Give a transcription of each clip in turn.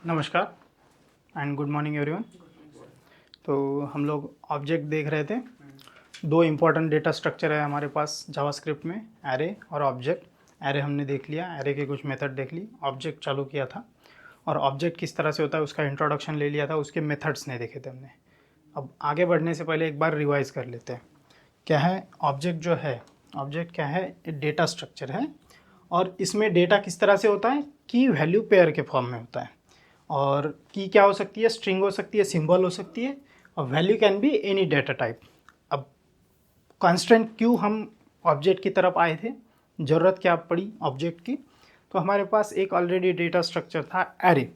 नमस्कार and good morning everyone. तो हम लोग ऑब्जेक्ट देख रहे थे। दो इम्पॉर्टेंट डेटा स्ट्रक्चर है हमारे पास जावास्क्रिप्ट में, एरे और ऑब्जेक्ट। एरे हमने देख लिया, एरे के कुछ मेथड देख ली, ऑब्जेक्ट चालू किया था और ऑब्जेक्ट किस तरह से होता है उसका इंट्रोडक्शन ले लिया था, उसके मेथड्स नहीं देखे थे हमने। अब आगे बढ़ने से पहले एक बार रिवाइज कर लेते हैं। क्या है ऑब्जेक्ट? जो है ऑब्जेक्ट क्या है? डेटा स्ट्रक्चर है और इसमें डेटा किस तरह से होता है? की वैल्यू पेयर के फॉर्म में होता है। और की क्या हो सकती है? स्ट्रिंग हो सकती है, सिंबल हो सकती है और value can be any data type. अब कांस्टेंट क्यों हम ऑब्जेक्ट की तरफ आए थे, ज़रूरत क्या पड़ी ऑब्जेक्ट की? तो हमारे पास एक ऑलरेडी डेटा स्ट्रक्चर था एरे।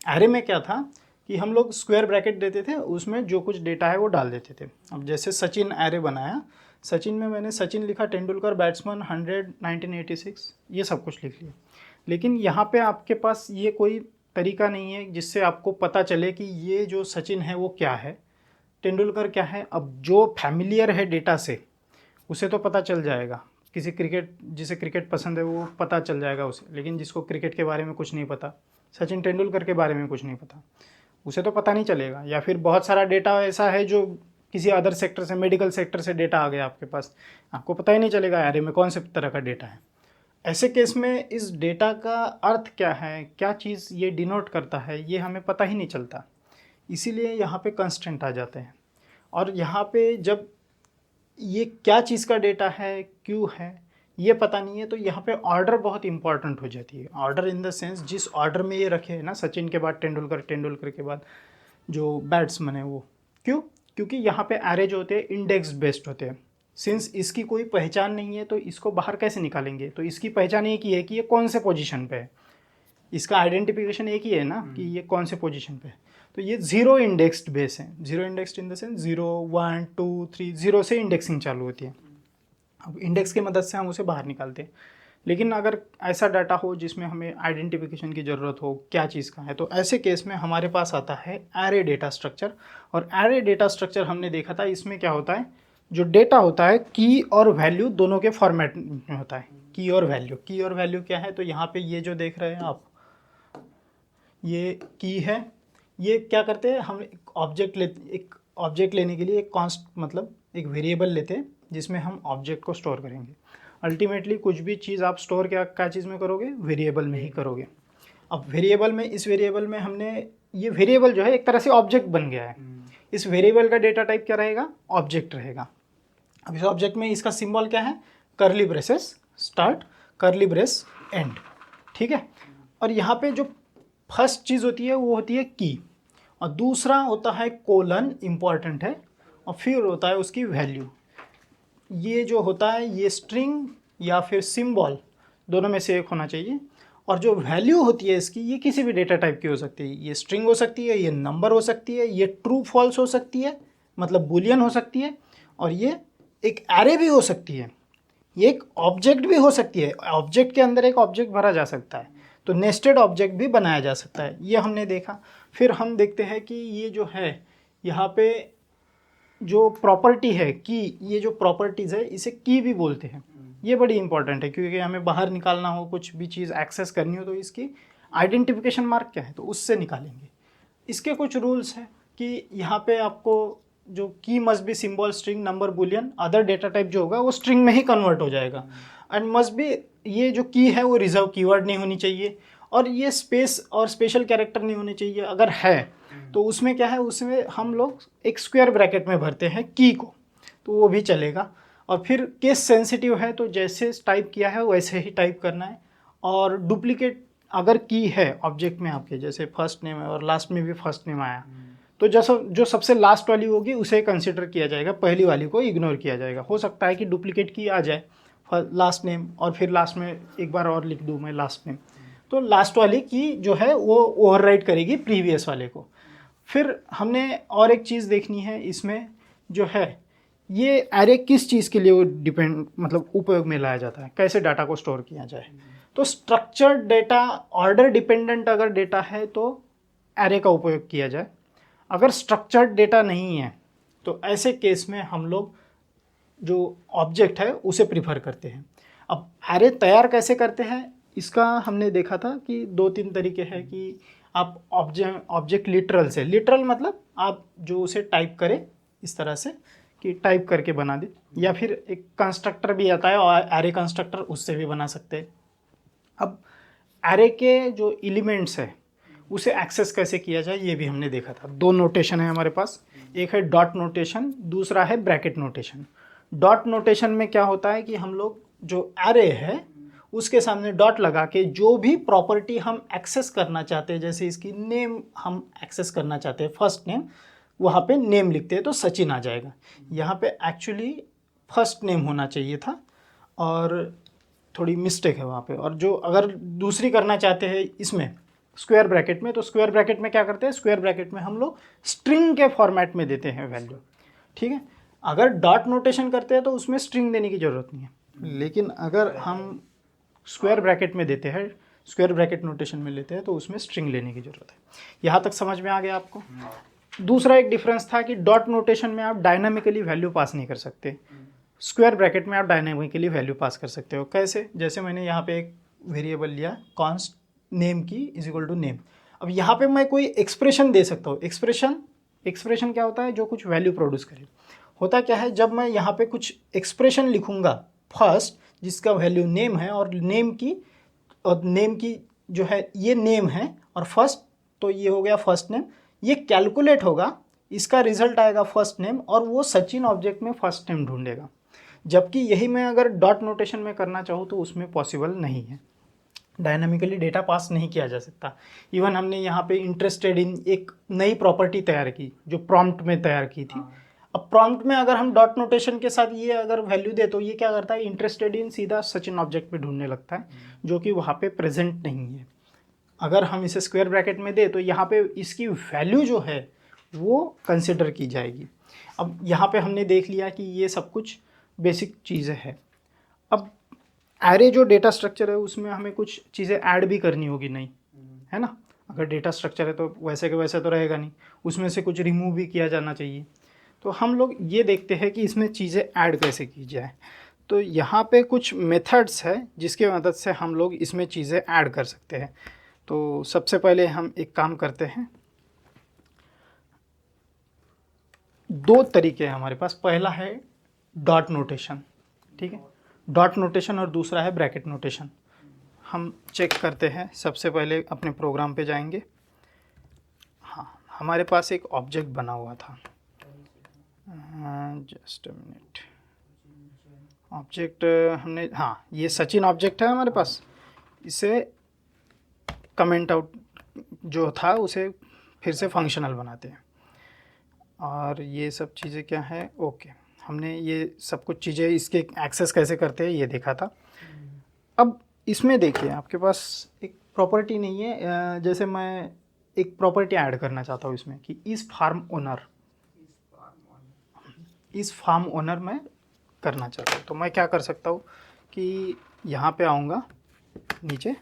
एरे में क्या था कि हम लोग स्क्वायर ब्रैकेट देते थे, उसमें जो कुछ डेटा है वो डाल देते थे। अब जैसे सचिन एरे बनाया, सचिन में मैंने सचिन लिखा, तेंदुलकर बैट्समैन 100 1986, ये सब कुछ लिख लिया। लेकिन यहाँ पे आपके पास ये कोई तरीका नहीं है जिससे आपको पता चले कि ये जो सचिन है वो क्या है, तेंदुलकर क्या है। अब जो फैमिलियर है डेटा से उसे तो पता चल जाएगा, किसी क्रिकेट जिसे क्रिकेट पसंद है वो पता चल जाएगा उसे, लेकिन जिसको क्रिकेट के बारे में कुछ नहीं पता, सचिन तेंदुलकर के बारे में कुछ नहीं पता, उसे तो पता नहीं चलेगा। या फिर बहुत सारा डेटा ऐसा है जो किसी अदर सेक्टर से, मेडिकल सेक्टर से डेटा आ गया आपके पास, आपको पता ही नहीं चलेगा एरे में कौन से तरह का डेटा है। ऐसे केस में इस डेटा का अर्थ क्या है, क्या चीज़ ये डिनोट करता है, ये हमें पता ही नहीं चलता। इसीलिए यहाँ पे कंस्ट्रेंट आ जाते हैं। और यहाँ पे जब ये क्या चीज़ का डेटा है, क्यों है, ये पता नहीं है, तो यहाँ पे ऑर्डर बहुत इंपॉर्टेंट हो जाती है। ऑर्डर इन द सेंस जिस ऑर्डर में ये रखे हैं ना, सचिन के बाद तेंदुलकर, तेंदुलकर के बाद जो बैट्समैन है वो। क्यों? क्योंकि यहाँ पे एरे जो होते हैं इंडेक्स बेस्ड होते हैं। सिंस इसकी कोई पहचान नहीं है तो इसको बाहर कैसे निकालेंगे? तो इसकी पहचान एक ही है कि ये कौन से पोजीशन पे है, इसका आइडेंटिफिकेशन एक ही है ना कि ये कौन से पोजीशन पे है। तो ये जीरो इंडेक्स्ड बेस है। Zero indexed in the sense 0 1 2 3, zero से इंडेक्सिंग चालू होती है। अब इंडेक्स की मदद से हम उसे बाहर निकालते हैं। लेकिन अगर ऐसा डाटा हो जिसमें हमें आइडेंटिफिकेशन की ज़रूरत हो क्या चीज़ का है, तो ऐसे केस में हमारे पास आता है एरे डेटा स्ट्रक्चर। और एरे डेटा स्ट्रक्चर हमने देखा था, इसमें क्या होता है, जो डेटा होता है की और वैल्यू दोनों के फॉर्मेट में होता है। की और वैल्यू, की और वैल्यू क्या है? तो यहाँ पे ये जो देख रहे हैं आप, ये की है। ये क्या करते हैं, हम एक ऑब्जेक्ट लेने के लिए एक कॉन्स्ट मतलब एक वेरिएबल लेते हैं जिसमें हम ऑब्जेक्ट को स्टोर करेंगे। अल्टीमेटली कुछ भी चीज़ आप स्टोर क्या चीज़ में करोगे? वेरिएबल में ही करोगे। अब वेरिएबल में, इस वेरिएबल में हमने, ये वेरिएबल जो है एक तरह से ऑब्जेक्ट बन गया है। इस वेरिएबल का डेटा टाइप क्या रहेगा? ऑब्जेक्ट रहेगा। अब इस ऑब्जेक्ट में इसका सिंबल क्या है? Curly braces start, curly brace and. ठीक है। और यहाँ पे जो फर्स्ट चीज़ होती है वो होती है की, और दूसरा होता है कोलन, इम्पॉर्टेंट है, और फिर होता है उसकी वैल्यू। ये जो होता है ये स्ट्रिंग या फिर सिंबल दोनों में से एक होना चाहिए। और जो वैल्यू होती है इसकी, ये किसी भी डेटा टाइप की हो सकती है। ये स्ट्रिंग हो सकती है, ये नंबर हो सकती है, ये ट्रू फॉल्स हो सकती है, मतलब बुलियन हो सकती है, और ये एक एरे भी हो सकती है, ये एक ऑब्जेक्ट भी हो सकती है। ऑब्जेक्ट के अंदर एक ऑब्जेक्ट भरा जा सकता है, तो नेस्टेड ऑब्जेक्ट भी बनाया जा सकता है, ये हमने देखा। फिर हम देखते हैं कि ये जो है यहाँ पे जो प्रॉपर्टी है की, ये जो प्रॉपर्टीज़ है इसे की भी बोलते हैं। ये बड़ी इंपॉर्टेंट है क्योंकि हमें बाहर निकालना हो, कुछ भी चीज़ एक्सेस करनी हो, तो इसकी आइडेंटिफिकेशन मार्क क्या है तो उससे निकालेंगे। इसके कुछ रूल्स हैं कि यहाँ पे आपको जो की must be symbol, string, number, Boolean, other data type जो होगा वो स्ट्रिंग में ही कन्वर्ट हो जाएगा। एंड मस्ट बी, ये जो की है वो रिजर्व कीवर्ड नहीं होनी चाहिए, और ये स्पेस और स्पेशल कैरेक्टर नहीं होने चाहिए। अगर है तो उसमें क्या है, उसमें हम लोग एक स्क्वायर ब्रैकेट में भरते हैं की को, तो वो भी चलेगा। और फिर केस सेंसिटिव है तो जैसे टाइप किया है वैसे ही टाइप करना है। और डुप्लीकेट अगर की है ऑब्जेक्ट में आपके, जैसे फर्स्ट नेम है और लास्ट में भी फर्स्ट नेम आया, तो जैसा जो सबसे लास्ट वाली होगी उसे कंसिडर किया जाएगा, पहली वाली को इग्नोर किया जाएगा। हो सकता है कि डुप्लीकेट की आ जाए लास्ट नेम और फिर लास्ट में एक बार और लिख दूँ मैं लास्ट नेम, तो लास्ट वाली की जो है वो ओवरराइट करेगी प्रीवियस वाले को। फिर हमने और एक चीज़ देखनी है इसमें, जो है ये एरे किस चीज़ के लिए वो डिपेंड, मतलब उपयोग में लाया जाता है, कैसे डाटा को स्टोर किया जाए। तो स्ट्रक्चर्ड डेटा, ऑर्डर डिपेंडेंट अगर डेटा है तो एरे का उपयोग किया जाए। अगर स्ट्रक्चर्ड डेटा नहीं है तो ऐसे केस में हम लोग जो ऑब्जेक्ट है उसे प्रीफर करते हैं। अब एरे तैयार कैसे करते हैं इसका हमने देखा था कि 2-3 तरीके हैं कि आप ऑब्जेक्ट लिटरल से, लिटरल मतलब आप जो उसे टाइप करें इस तरह से कि टाइप करके बना दे, या फिर एक कंस्ट्रक्टर भी आता है और एरे कंस्ट्रक्टर, उससे भी बना सकते हैं। अब एरे के जो एलिमेंट्स है उसे एक्सेस कैसे किया जाए ये भी हमने देखा था। दो नोटेशन है हमारे पास, एक है डॉट नोटेशन, दूसरा है ब्रैकेट नोटेशन। डॉट नोटेशन में क्या होता है कि हम लोग जो एरे है उसके सामने डॉट लगा के जो भी प्रॉपर्टी हम एक्सेस करना चाहते हैं, जैसे इसकी नेम हम एक्सेस करना चाहते हैं, फर्स्ट नेम, वहाँ पे नेम लिखते हैं तो सचिन आ जाएगा। यहाँ पे एक्चुअली फर्स्ट नेम होना चाहिए था और थोड़ी मिस्टेक है वहाँ पे। और जो अगर दूसरी करना चाहते हैं इसमें स्क्वायर ब्रैकेट में, तो स्क्वायर ब्रैकेट में क्या करते हैं, स्क्वायर ब्रैकेट में हम लोग स्ट्रिंग के फॉर्मेट में देते हैं वैल्यू, ठीक है। अगर डॉट नोटेशन करते हैं तो उसमें स्ट्रिंग देने की ज़रूरत नहीं है, लेकिन अगर हम स्क्वायर ब्रैकेट में देते हैं, स्क्वायर ब्रैकेट नोटेशन में लेते हैं तो उसमें स्ट्रिंग लेने की ज़रूरत है। यहाँ तक समझ में आ गया आपको। दूसरा एक डिफरेंस था कि डॉट नोटेशन में आप डायनामिकली वैल्यू पास नहीं कर सकते, स्क्वायर ब्रैकेट में आप डायनामिकली वैल्यू पास कर सकते हो। कैसे? जैसे मैंने यहाँ पे एक वेरिएबल लिया कॉन्स्ट नेम की इज इक्वल टू नेम। अब यहाँ पे मैं कोई एक्सप्रेशन दे सकता हूँ। एक्सप्रेशन क्या होता है? जो कुछ वैल्यू प्रोड्यूस करे। होता क्या है, जब मैं यहाँ पे कुछ एक्सप्रेशन लिखूँगा फर्स्ट जिसका वैल्यू नेम है, और नेम की जो है ये नेम है और फर्स्ट, तो ये हो गया फर्स्ट नेम, ये कैलकुलेट होगा, इसका रिजल्ट आएगा फर्स्ट नेम, और वो सचिन ऑब्जेक्ट में फर्स्ट नेम ढूंढेगा। जबकि यही मैं अगर डॉट नोटेशन में करना चाहूँ तो उसमें पॉसिबल नहीं है, डायनामिकली डेटा पास नहीं किया जा सकता। इवन हमने यहाँ पे इंटरेस्टेड इन एक नई प्रॉपर्टी तैयार की जो प्रॉम्प्ट में तैयार की थी। अब प्रॉम्प्ट में अगर हम डॉट नोटेशन के साथ ये अगर वैल्यू दे तो ये क्या करता है, इंटरेस्टेड इन सीधा सचिन ऑब्जेक्ट में ढूंढने लगता है, जो कि वहाँ पे प्रेजेंट नहीं है। अगर हम इसे स्क्वायर ब्रैकेट में दे तो यहाँ पे इसकी वैल्यू जो है वो कंसिडर की जाएगी। अब यहाँ पे हमने देख लिया कि ये सब कुछ बेसिक चीज़ें हैं। अब एरे जो डेटा स्ट्रक्चर है उसमें हमें कुछ चीज़ें ऐड भी करनी होगी, नहीं है ना? अगर डेटा स्ट्रक्चर है तो वैसे के वैसे तो रहेगा नहीं, उसमें से कुछ रिमूव भी किया जाना चाहिए। तो हम लोग ये देखते हैं कि इसमें चीज़ें ऐड कैसे की जाए। तो यहाँ पे कुछ मेथड्स है जिसकी मदद से हम लोग इसमें चीज़ें ऐड कर सकते हैं। तो सबसे पहले हम एक काम करते हैं, दो तरीके हैं हमारे पास। पहला है डॉट नोटेशन, ठीक है, डॉट नोटेशन, और दूसरा है ब्रैकेट नोटेशन। हम चेक करते हैं, सबसे पहले अपने प्रोग्राम पे जाएंगे। हाँ, हमारे पास एक ऑब्जेक्ट बना हुआ था, जस्ट अ मिनट। ऑब्जेक्ट हमने, हाँ, ये सचिन ऑब्जेक्ट है हमारे पास। इसे कमेंट आउट जो था उसे फिर से फंक्शनल बनाते हैं। और ये सब चीज़ें क्या है, ओके, हमने ये सब कुछ चीज़ें इसके एक्सेस कैसे करते हैं ये देखा था। अब इसमें देखिए आपके पास एक प्रॉपर्टी नहीं है। जैसे मैं एक प्रॉपर्टी ऐड करना चाहता हूँ इसमें कि इस फार्म ओनर मैं करना चाहता हूँ। तो मैं क्या कर सकता हूँ कि यहाँ पे आऊँगा, नीचे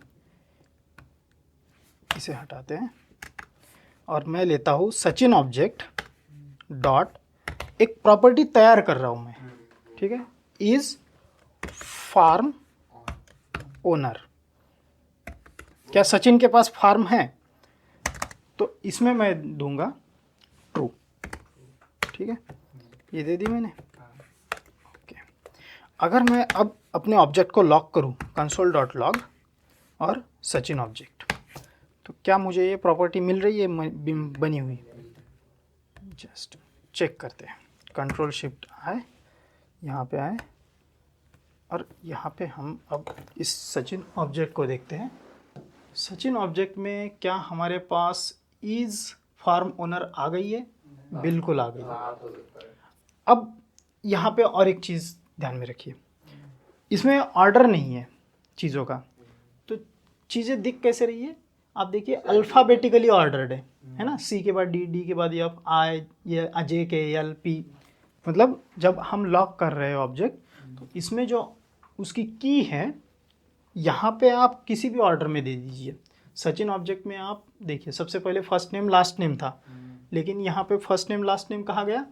इसे हटाते हैं, और मैं लेता हूँ सचिन ऑब्जेक्ट डॉट, एक प्रॉपर्टी तैयार कर रहा हूँ मैं, ठीक है, इज फार्म ओनर। क्या सचिन के पास फार्म है? तो इसमें मैं दूंगा ट्रू, ठीक है, ये दे दी मैंने। ओके, अगर मैं अब अपने ऑब्जेक्ट को लॉक करूँ, कंसोल डॉट लॉग और सचिन ऑब्जेक्ट, तो क्या मुझे ये प्रॉपर्टी मिल रही है बनी हुई? जस्ट चेक करते हैं, कंट्रोल शिफ्ट आए, यहाँ पे आए, और यहाँ पे हम अब इस सचिन ऑब्जेक्ट को देखते हैं। सचिन ऑब्जेक्ट में क्या हमारे पास इज फार्म ओनर आ गई है? बिल्कुल आ गई है। अब यहाँ पे और एक चीज़ ध्यान में रखिए, इसमें ऑर्डर नहीं है चीज़ों का, तो चीज़ें दिख कैसे रही है? आप देखिए अल्फ़ाबेटिकली ऑर्डर्ड है ना, सी के बाद डी, डी के बाद एफ, आई, या जे के एल पी। मतलब जब हम लॉक कर रहे हैं ऑब्जेक्ट, तो इसमें जो उसकी की है यहाँ पे आप किसी भी ऑर्डर में दे दीजिए। सचिन ऑब्जेक्ट में आप देखिए सबसे पहले फर्स्ट नेम लास्ट नेम था, लेकिन यहाँ पे फर्स्ट नेम लास्ट नेम कहाँ गया?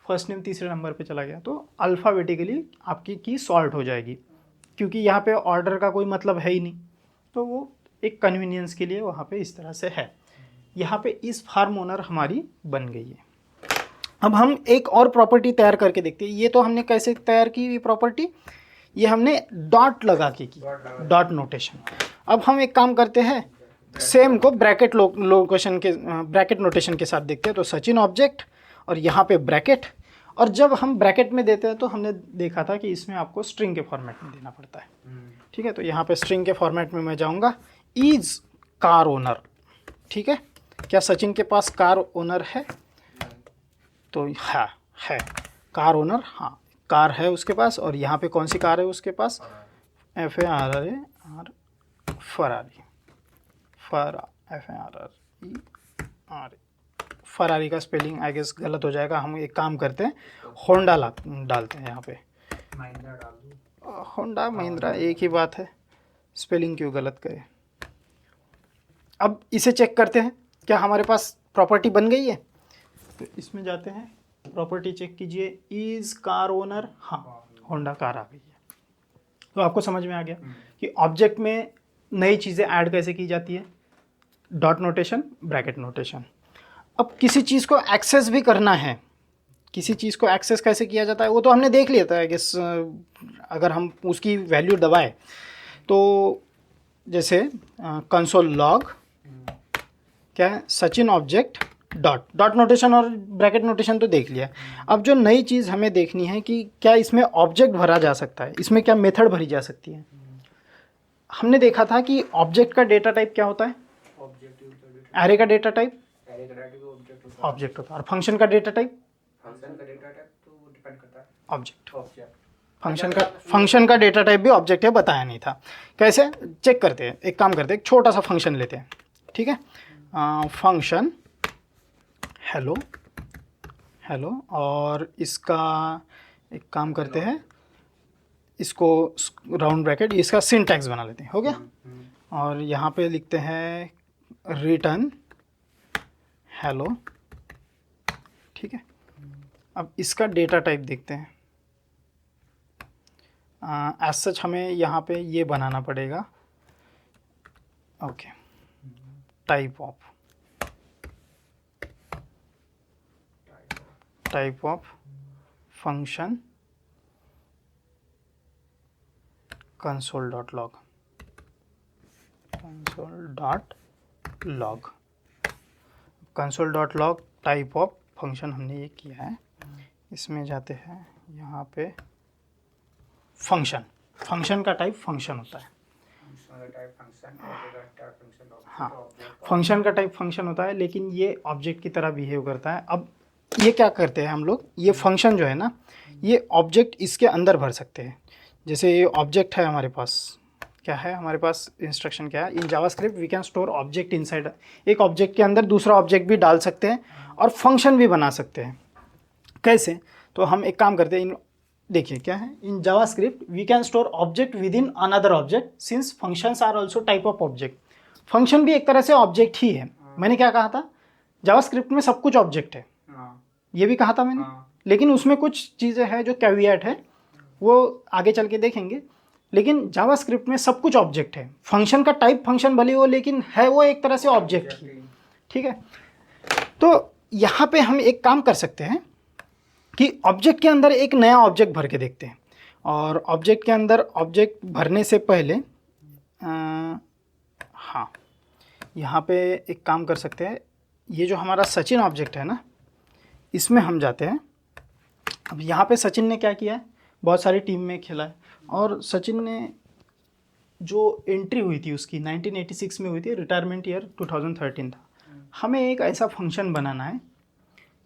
फर्स्ट नेम तीसरे नंबर पे चला गया। तो अल्फ़ाबेटिकली आपकी की सॉर्ट हो जाएगी, क्योंकि यहाँ पे ऑर्डर का कोई मतलब है ही नहीं। तो वो एक कन्वीनियंस के लिए वहाँ पे इस तरह से है। यहाँ पे इस फार्म ओनर हमारी बन गई है। अब हम एक और प्रॉपर्टी तैयार करके देखते हैं। ये तो हमने कैसे तैयार की ये प्रॉपर्टी, ये हमने डॉट लगा के की, डॉट नोटेशन। अब हम एक काम करते हैं, सेम को ब्रैकेट लोकेशन के ब्रैकेट नोटेशन के साथ देखते हैं। तो सचिन ऑब्जेक्ट और यहाँ पे ब्रैकेट, और जब हम ब्रैकेट में देते हैं तो हमने देखा था कि इसमें आपको स्ट्रिंग के फॉर्मेट में देना पड़ता है। ठीक है, तो यहाँ पे स्ट्रिंग के फॉर्मेट में मैं जाऊँगा, इज कार ओनर। ठीक है, क्या सचिन के पास कार ओनर है? तो हाँ है, कार ओनर, हाँ कार है उसके पास। और यहाँ पे कौन सी कार है उसके पास? FARRARY, फरारी का स्पेलिंग आई गेस गलत हो जाएगा। हम एक काम करते हैं, होंडा डालते हैं यहाँ पे। होंडा महिंद्रा एक ही बात है, स्पेलिंग क्यों गलत करे। अब इसे चेक करते हैं, क्या हमारे पास प्रॉपर्टी बन गई है? तो इसमें जाते हैं, प्रॉपर्टी चेक कीजिए, इज कार ओनर, हाँ होंडा कार आ गई है। तो आपको समझ में आ गया कि ऑब्जेक्ट में नई चीज़ें ऐड कैसे की जाती है, डॉट नोटेशन, ब्रैकेट नोटेशन। अब किसी चीज़ को एक्सेस भी करना है, किसी चीज़ को एक्सेस कैसे किया जाता है वो तो हमने देख लिया था। गेस अगर हम उसकी वैल्यू दबाए तो जैसे कंसोल लॉग क्या है, सचिन ऑब्जेक्ट डॉट नोटेशन और ब्रैकेट नोटेशन तो देख लिया। अब जो नई चीज़ हमें देखनी है कि क्या इसमें ऑब्जेक्ट भरा जा सकता है, इसमें क्या मेथड भरी जा सकती है। हमने देखा था कि ऑब्जेक्ट का डेटा टाइप क्या होता है, एरे का डेटा टाइप ऑब्जेक्ट होता है, और फंक्शन का डेटा टाइप ऑब्जेक्ट। फंक्शन का डेटा टाइप भी ऑब्जेक्ट है, बताया नहीं था। कैसे चेक करते हैं, एक काम करते हैं, एक छोटा सा फंक्शन लेते हैं। ठीक है, फंक्शन हेलो, और इसका एक काम करते हैं, इसको राउंड ब्रैकेट, इसका सिंटैक्स बना लेते हैं, हो गया। और यहाँ पे लिखते हैं रिटर्न हेलो। ठीक है, अब इसका डेटा टाइप देखते हैं। एज सच हमें यहाँ पे ये बनाना पड़ेगा, okay, type of function console.log type of function हमने ये किया है। इसमें जाते हैं, यहाँ पे फंक्शन का टाइप फंक्शन होता है। हाँ, फंक्शन का टाइप फंक्शन होता है, लेकिन ये ऑब्जेक्ट की तरह बिहेव करता है। अब ये क्या करते हैं हम लोग, ये फंक्शन जो है ना, ये ऑब्जेक्ट इसके अंदर भर सकते हैं। जैसे ये ऑब्जेक्ट है हमारे पास, क्या है हमारे पास इंस्ट्रक्शन क्या है, in JavaScript we can store object inside. एक ऑब्जेक्ट के अंदर दूसरा ऑब्जेक्ट भी डाल सकते हैं और फंक्शन भी बना सकते हैं। कैसे? तो हम एक काम करते हैं, देखिए क्या है, in JavaScript we can store object with in another object since functions are also type of object. Function भी एक तरह से ऑब्जेक्ट ही है। मैंने क्या कहा था, जावास्क्रिप्ट में सब कुछ ऑब्जेक्ट है, ये भी कहा था मैंने। लेकिन उसमें कुछ चीज़ें हैं जो कैविएट है, वो आगे चल के देखेंगे। लेकिन जावास्क्रिप्ट में सब कुछ ऑब्जेक्ट है। फंक्शन का टाइप फंक्शन भले हो, लेकिन है वो एक तरह से ऑब्जेक्ट ही। ठीक है, तो यहाँ पे हम एक काम कर सकते हैं कि ऑब्जेक्ट के अंदर एक नया ऑब्जेक्ट भर के देखते हैं। और ऑब्जेक्ट के अंदर ऑब्जेक्ट भरने से पहले हाँ, यहाँ पे एक काम कर सकते हैं, ये जो हमारा सचिन ऑब्जेक्ट है ना, इसमें हम जाते हैं। अब यहाँ पे सचिन ने क्या किया है, बहुत सारी टीम में खेला है, और सचिन ने जो एंट्री हुई थी उसकी 1986 में हुई थी, रिटायरमेंट ईयर 2013 था। हमें एक ऐसा फंक्शन बनाना है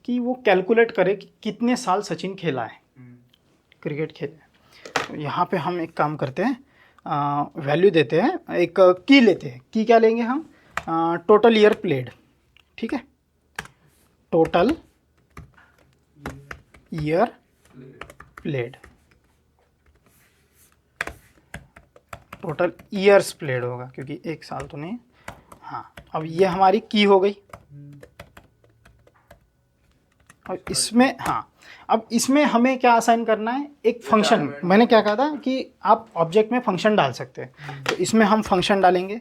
कि वो कैलकुलेट करे कि कितने साल सचिन खेला है, क्रिकेट खेला है। तो यहाँ पे हम एक काम करते हैं, वैल्यू देते हैं, एक की लेते हैं। की क्या लेंगे हम, टोटल ईयर प्लेड। ठीक है, total year played, total years played होगा क्योंकि एक साल तो नहीं। हाँ, अब ये हमारी की हो गई। और इसमें हाँ, अब इसमें हमें क्या असाइन करना है, एक फंक्शन। मैंने क्या कहा था कि आप ऑब्जेक्ट में फंक्शन डाल सकते हैं, तो इसमें हम फंक्शन डालेंगे।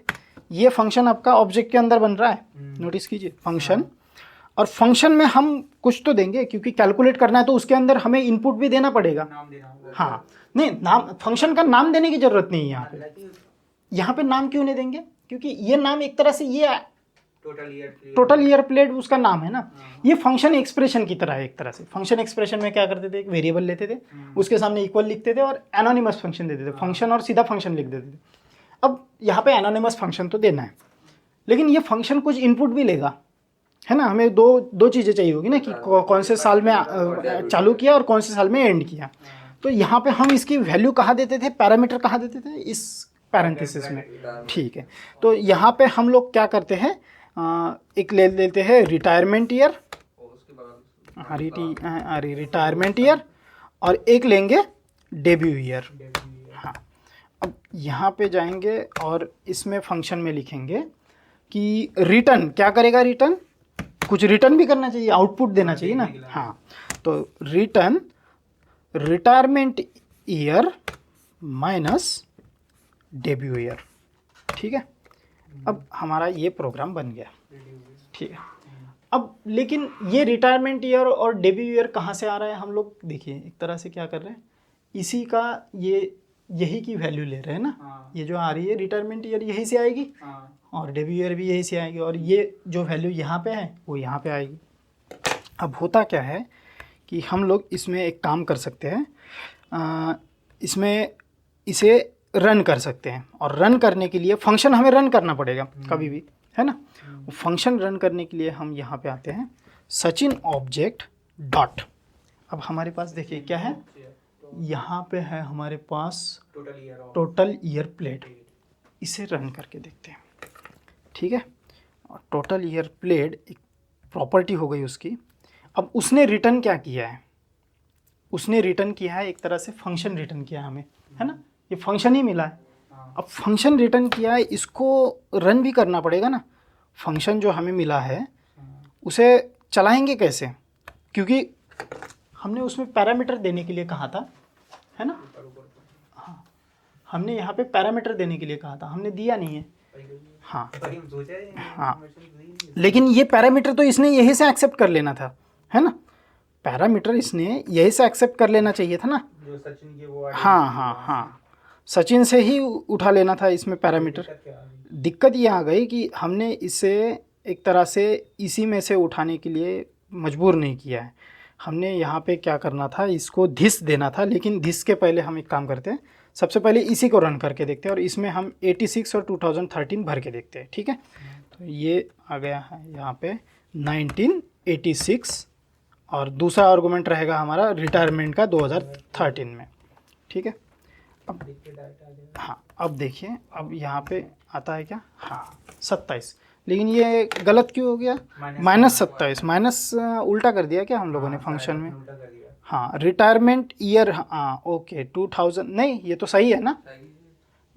ये फंक्शन आपका ऑब्जेक्ट के अंदर बन रहा है, नोटिस कीजिए फंक्शन, और फंक्शन में हम कुछ तो देंगे क्योंकि कैलकुलेट करना है तो उसके अंदर हमें इनपुट भी देना पड़ेगा। हाँ नहीं, नाम फंक्शन का नाम देने की जरूरत नहीं है यहाँ पे नाम क्यों नहीं देंगे, क्योंकि ये नाम एक तरह से ये टोटल ईयर प्लेट उसका नाम है ना, ये फंक्शन एक्सप्रेशन की तरह है एक तरह से। फंक्शन एक्सप्रेशन में क्या करते थे, एक वेरिएबल लेते थे, उसके सामने इक्वल लिखते थे और एनोनिमस फंक्शन देते थे, फंक्शन और सीधा फंक्शन लिख देते थे। अब यहाँ पे एनोनिमस फंक्शन तो देना है, लेकिन ये फंक्शन कुछ इनपुट भी लेगा, है ना। हमें दो चीज़ें चाहिए होगी ना कि कौन से साल में चालू किया और कौन से साल में एंड किया। तो यहाँ पे हम इसकी वैल्यू कहाँ देते थे, पैरामीटर कहाँ देते थे, इस पैरेंथेसिस में, ठीक है। तो यहाँ पे हम लोग क्या करते हैं, एक ले लेते हैं रिटायरमेंट ईयर, रिटायरमेंट ईयर, और एक लेंगे डेब्यू ईयर। हाँ, अब यहाँ पे जाएंगे और इसमें फंक्शन में लिखेंगे कि रिटर्न क्या करेगा, रिटर्न कुछ रिटर्न भी करना चाहिए, आउटपुट देना चाहिए ना। हाँ, तो return retirement year minus debut year, ठीक है। अब हमारा ये प्रोग्राम बन गया, ठीक है। अब लेकिन ये रिटायरमेंट ईयर और डेब्यू ईयर कहाँ से आ रहा है, हम लोग देखिए एक तरह से क्या कर रहे हैं, इसी का यही की वैल्यू ले रहे हैं ना। ये जो आ रही है रिटायरमेंट ईयर यहीं से आएगी और डेब्यू ईयर भी यहीं से आएगी, और ये जो वैल्यू यहाँ पे है वो यहाँ पे आएगी। अब होता क्या है कि हम लोग इसमें एक काम कर सकते हैं, इसमें इसे रन कर सकते हैं, और रन करने के लिए फंक्शन हमें रन करना पड़ेगा कभी भी, है ना। फंक्शन रन करने के लिए हम यहाँ पे आते हैं सचिन ऑब्जेक्ट डॉट। अब हमारे पास देखिए क्या है, यहाँ पे है हमारे पास टोटल ईयर प्लेट, इसे रन करके देखते हैं, ठीक है। टोटल ईयर प्लेट एक प्रॉपर्टी हो गई उसकी। अब उसने रिटर्न क्या किया है, उसने रिटर्न किया है एक तरह से फंक्शन रिटर्न किया है हमें, है ना, ये फंक्शन ही मिला है। अब फंक्शन रिटर्न किया है, इसको रन भी करना पड़ेगा ना। फंक्शन जो हमें मिला है उसे चलाएंगे कैसे, क्योंकि हमने उसमें पैरामीटर देने के लिए कहा था, है ना। हाँ, हमने यहाँ पे पैरामीटर देने के लिए कहा था, हमने दिया नहीं है। हाँ हाँ, लेकिन ये पैरामीटर तो इसने यही से एक्सेप्ट कर लेना था, है ना। पैरामीटर इसने यही से एक्सेप्ट कर लेना चाहिए था ना, जो सचिन के वो। हाँ हाँ हाँ, सचिन से ही उठा लेना था इसमें पैरामीटर। दिक्कत ये आ गई कि हमने इसे एक तरह से इसी में से उठाने के लिए मजबूर नहीं किया है। हमने यहाँ पे क्या करना था, इसको धिस देना था, लेकिन धिस के पहले हम एक काम करते हैं, सबसे पहले इसी को रन करके देखते हैं और इसमें हम 86 और 2013 भर के देखते हैं, ठीक है। तो ये आ गया है यहाँ पे 1986, और दूसरा आर्गूमेंट रहेगा हमारा रिटायरमेंट का 2013 में, ठीक है। अब हाँ, अब देखिए, अब यहाँ पे आता है क्या, हाँ 27, लेकिन ये गलत क्यों हो गया, -27, माइनस उल्टा कर दिया क्या हम लोगों ने फंक्शन में। हाँ, रिटायरमेंट ईयर, हाँ ओके 2000, नहीं ये तो सही है ना।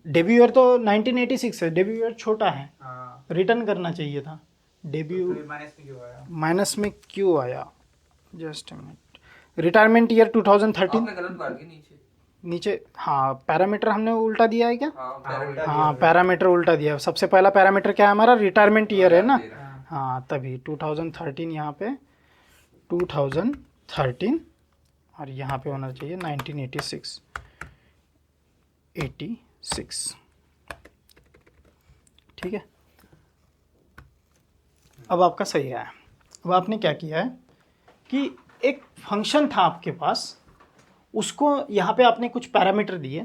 डेब्यू ईयर तो 1986 है, डेब्यू ईयर छोटा है, रिटर्न करना चाहिए था। डेब्यू माइनस में क्यों आया, जस्ट मिनट। रिटायरमेंट ईयर 2013 नीचे, हाँ पैरामीटर हमने उल्टा दिया है क्या, हाँ पैरामीटर उल्टा दिया है। सबसे पहला पैरामीटर क्या है हमारा, रिटायरमेंट ईयर है ना। हाँ, तभी 2013 यहाँ पे 2013, और यहाँ पे होना चाहिए 1986, 86, ठीक है। अब आपका सही आया। अब आपने क्या किया है कि एक फंक्शन था आपके पास, उसको यहाँ पे आपने कुछ पैरामीटर दिए।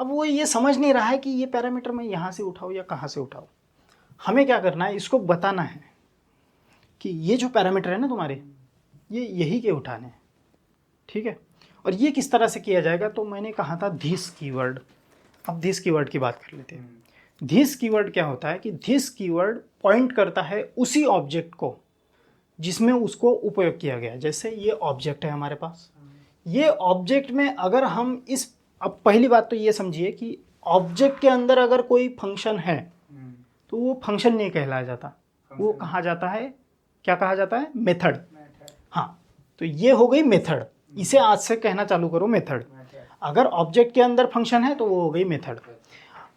अब वो ये समझ नहीं रहा है कि ये पैरामीटर मैं यहाँ से उठाऊँ या कहाँ से उठाऊँ। हमें क्या करना है, इसको बताना है कि ये जो पैरामीटर है ना तुम्हारे, ये यही के उठाने हैं, ठीक है। और ये किस तरह से किया जाएगा, तो मैंने कहा था धिस कीवर्ड। अब धिस कीवर्ड की बात कर लेते हैं। धिस कीवर्ड क्या होता है कि धिस कीवर्ड पॉइंट करता है उसी ऑब्जेक्ट को जिसमें उसको उपयोग किया गया। जैसे ये ऑब्जेक्ट है हमारे पास, ये ऑब्जेक्ट में अगर हम इस, अब पहली बात तो ये समझिए कि ऑब्जेक्ट के अंदर अगर कोई फंक्शन है तो वो फंक्शन नहीं कहलाया जाता, वो कहा जाता है, क्या कहा जाता है, मेथड। हाँ, तो ये हो गई मेथड, इसे आज से कहना चालू करो मेथड। अगर ऑब्जेक्ट के अंदर फंक्शन है तो वो हो गई मेथड।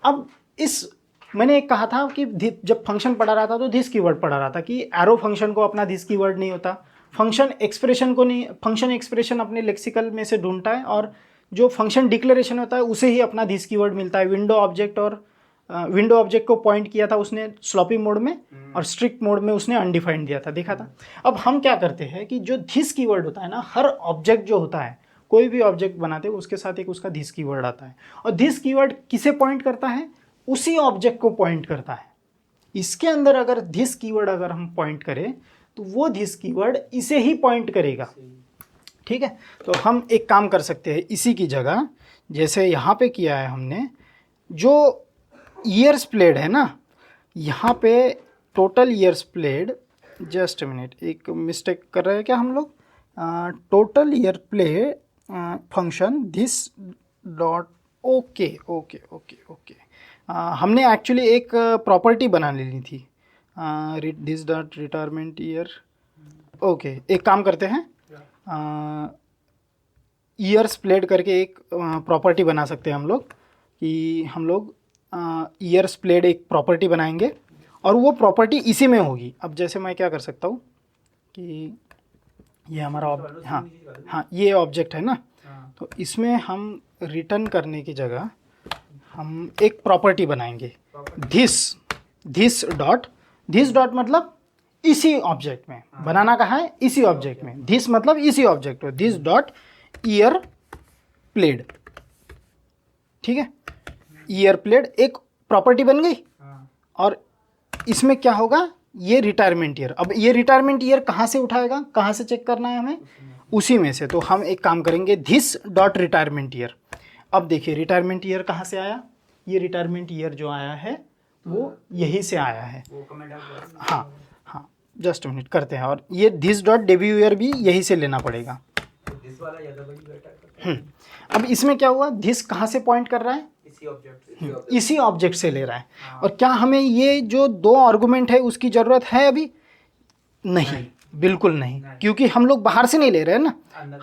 अब इस मैंने एक कहा था कि जब फंक्शन पढ़ा रहा था तो दिस कीवर्ड पढ़ा रहा था कि एरो फंक्शन को अपना दिस कीवर्ड नहीं होता, फंक्शन एक्सप्रेशन को नहीं, फंक्शन एक्सप्रेशन अपने लेक्सिकल में से ढूंढता है और जो फंक्शन डिक्लेरेशन होता है उसे ही अपना दिस कीवर्ड मिलता है। विंडो ऑब्जेक्ट और विंडो ऑब्जेक्ट को पॉइंट किया था उसने स्लॉपी मोड में और स्ट्रिक्ट मोड में उसने अनडिफाइंड दिया था, देखा था। अब हम क्या करते हैं कि जो दिस कीवर्ड होता है ना, हर ऑब्जेक्ट जो होता है, कोई भी ऑब्जेक्ट बनाते हैं उसके साथ एक उसका दिस कीवर्ड आता है और दिस कीवर्ड किसे पॉइंट करता है, उसी ऑब्जेक्ट को पॉइंट करता है। इसके अंदर अगर दिस कीवर्ड अगर हम पॉइंट करें तो वो दिस कीवर्ड इसे ही पॉइंट करेगा, ठीक है। तो हम एक काम कर सकते हैं, इसी की जगह जैसे यहाँ पे किया है हमने, जो ईयर्स प्लेड है ना, यहाँ पे total years played, just minute, एक मिस्टेक कर रहे हैं क्या हम लोग, total year play function this dot, okay okay okay okay, हमने एक्चुअली एक प्रॉपर्टी बना लेनी थी, this dot retirement year. Okay, एक काम करते हैं, ईयर्स प्लेड करके एक प्रॉपर्टी बना सकते हैं हम लोग, कि हम लोग ईयर्स प्लेड एक प्रॉपर्टी बनाएंगे और वो प्रॉपर्टी इसी में होगी। अब जैसे मैं क्या कर सकता हूँ कि ये हमारा हाँ ये ऑब्जेक्ट है ना, तो इसमें हम रिटर्न करने की जगह हम एक प्रॉपर्टी बनाएंगे, दिस डॉट मतलब इसी ऑब्जेक्ट में, बनाना कहाँ है, इसी ऑब्जेक्ट में, दिस मतलब इसी ऑब्जेक्ट में, दिस डॉट ईयर प्लेड, ठीक है। ईयर प्लेड एक प्रॉपर्टी बन गई और इसमें क्या होगा, ये रिटायरमेंट ईयर। अब ये रिटायरमेंट ईयर कहाँ से उठाएगा, कहाँ से चेक करना है हमें, उसी में से। तो हम एक काम करेंगे, दिस डॉट रिटायरमेंट ईयर। अब देखिए रिटायरमेंट ईयर कहाँ से आया, ये रिटायरमेंट ईयर जो आया है वो यही से आया है, हाँ हाँ, जस्ट मिनट करते हैं। और ये दिस डॉट डेब्यू ईयर भी यही से लेना पड़ेगा। अब इसमें क्या हुआ, दिस कहाँ से पॉइंट कर रहा है, इसी ऑब्जेक्ट से ले रहा है। और क्या हमें ये जो दो आर्गुमेंट है उसकी ज़रूरत है अभी, नहीं, बिल्कुल नहीं, क्योंकि हम लोग बाहर से नहीं ले रहे हैं ना,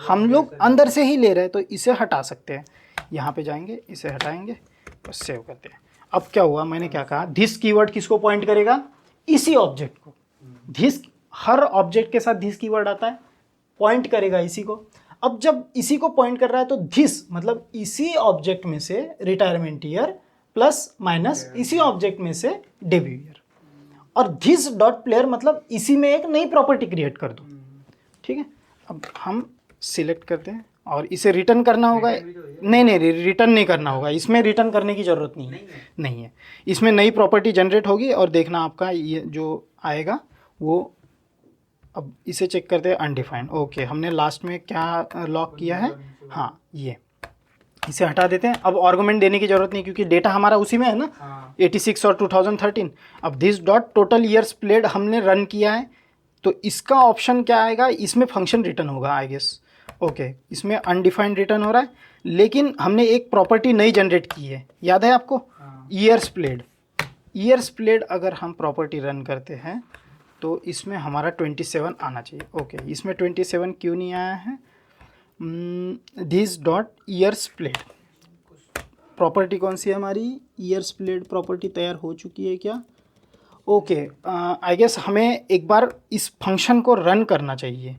हम लोग अंदर से ही ले रहे हैं। तो इसे हटा सकते हैं, यहाँ पे जाएंगे, इसे हटाएंगे और सेव करते हैं। अब क्या हुआ, मैंने क्या कहा, दिस कीवर्ड किसको पॉइंट करेगा, इसी ऑब्जेक्ट को। दिस, हर ऑब्जेक्ट के साथ दिस कीवर्ड आता है, पॉइंट करेगा इसी को। अब जब इसी को पॉइंट कर रहा है तो दिस मतलब इसी ऑब्जेक्ट में से रिटायरमेंट ईयर प्लस माइनस इसी ऑब्जेक्ट में से डेब्यू ईयर, और दिस डॉट प्लेयर मतलब इसी में एक नई प्रॉपर्टी क्रिएट कर दो, ठीक है। अब हम सिलेक्ट करते हैं और इसे रिटर्न करना होगा, नहीं रिटर्न नहीं करना होगा, इसमें रिटर्न करने की ज़रूरत नहीं है। इसमें नई प्रॉपर्टी जनरेट होगी और देखना आपका ये जो आएगा वो, अब इसे चेक करते हैं, अनडिफाइंड। ओके, हमने लास्ट में क्या लॉक किया है, हाँ ये, इसे हटा देते हैं। अब आर्गुमेंट देने की जरूरत नहीं क्योंकि डेटा हमारा उसी में है ना, 86 और 2013। अब this dot total years played हमने रन किया है, तो इसका ऑप्शन क्या आएगा, इसमें फंक्शन रिटर्न होगा आई गेस। ओके, इसमें अनडिफाइंड रिटर्न हो रहा है, लेकिन हमने एक प्रॉपर्टी नई जनरेट की है, याद है आपको, ईयर्स प्लेड। ईयर्स प्लेड अगर हम प्रॉपर्टी रन करते हैं तो इसमें हमारा 27 आना चाहिए। ओके, इसमें 27 क्यों नहीं आया है, this dot years played property कौन सी है हमारी, ईयर्स प्लेड प्रॉपर्टी तैयार हो चुकी है क्या। ओके, आई गेस हमें एक बार इस फंक्शन को रन करना चाहिए।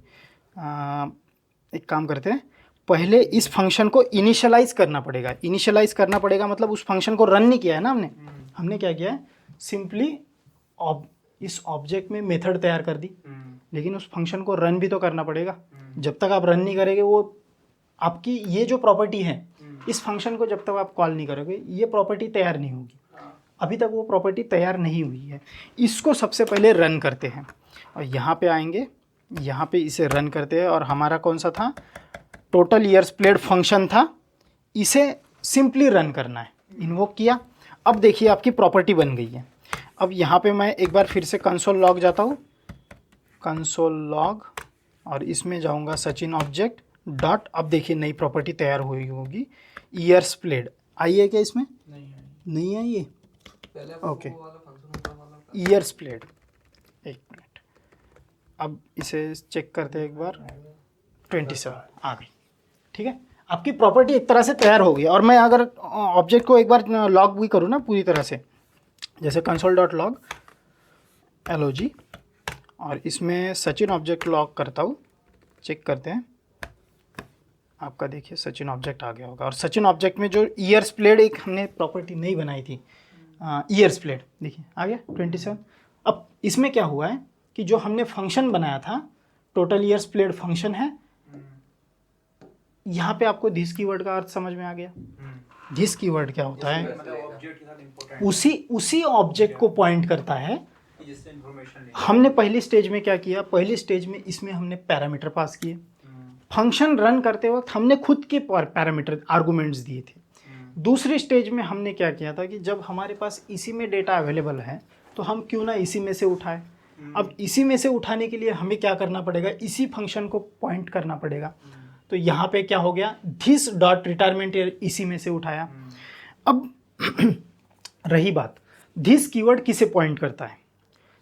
एक काम करते हैं, पहले इस फंक्शन को इनिशियलाइज करना पड़ेगा। इनिशियलाइज करना पड़ेगा मतलब उस फंक्शन को रन नहीं किया है ना हमने क्या किया है, सिंपली इस ऑब्जेक्ट में मेथड तैयार कर दी, लेकिन उस फंक्शन को रन भी तो करना पड़ेगा। जब तक आप रन नहीं करेंगे, वो आपकी ये जो प्रॉपर्टी है, इस फंक्शन को जब तक आप कॉल नहीं करोगे ये प्रॉपर्टी तैयार नहीं होगी। अभी तक वो प्रॉपर्टी तैयार नहीं हुई है। इसको सबसे पहले रन करते हैं और यहाँ पे आएंगे, यहाँ पे इसे रन करते हैं। और हमारा कौन सा था, टोटल ईयर्स प्लेड फंक्शन था, इसे सिंपली रन करना है, इन्वोक किया। अब देखिए आपकी प्रॉपर्टी बन गई है। अब यहाँ पे मैं एक बार फिर से कंसोल लॉग जाता हूँ, कंसोल लॉग, और इसमें जाऊँगा सचिन ऑब्जेक्ट डॉट। अब देखिए नई प्रॉपर्टी तैयार हुई होगी, ईयर्स प्लेड आई है क्या, इसमें नहीं है ये। ओके, ईयर्स प्लेड, एक मिनट, अब इसे चेक करते हैं एक बार, 27 आ गई, ठीक है। आपकी प्रॉपर्टी एक तरह से तैयार हो गई। और मैं अगर ऑब्जेक्ट को एक बार लॉग भी करूँ ना पूरी तरह से, जैसे कंसोल डॉट लॉग LOG, और इसमें सचिन ऑब्जेक्ट लॉग करता हूँ, चेक करते हैं। आपका देखिए सचिन ऑब्जेक्ट आ गया होगा, और सचिन ऑब्जेक्ट में जो ईयर्स प्लेड एक हमने प्रॉपर्टी नहीं बनाई थी, ईयर्स प्लेड देखिए आ गया 27। अब इसमें क्या हुआ है कि जो हमने फंक्शन बनाया था, टोटल ईयर्स प्लेड फंक्शन है, यहाँ पे आपको दिस कीवर्ड का अर्थ समझ में आ गया। दिस कीवर्ड क्या होता है, उसी ऑब्जेक्ट को पॉइंट करता है। हमने पहली स्टेज में क्या किया, पहली स्टेज में इसमें हमने पैरामीटर पास किए, फंक्शन रन करते वक्त हमने खुद के पैरामीटर आर्गुमेंट्स दिए थे। दूसरी स्टेज में हमने क्या किया था कि जब हमारे पास इसी में डेटा अवेलेबल है तो हम क्यों ना इसी में से उठाएं। अब इसी में से उठाने के लिए हमें क्या करना पड़ेगा, इसी फंक्शन को पॉइंट करना पड़ेगा। तो यहाँ पे क्या हो गया, दिस डॉट रिटायरमेंट इसी में से उठाया। अब रही बात, दिस कीवर्ड किसे पॉइंट करता है,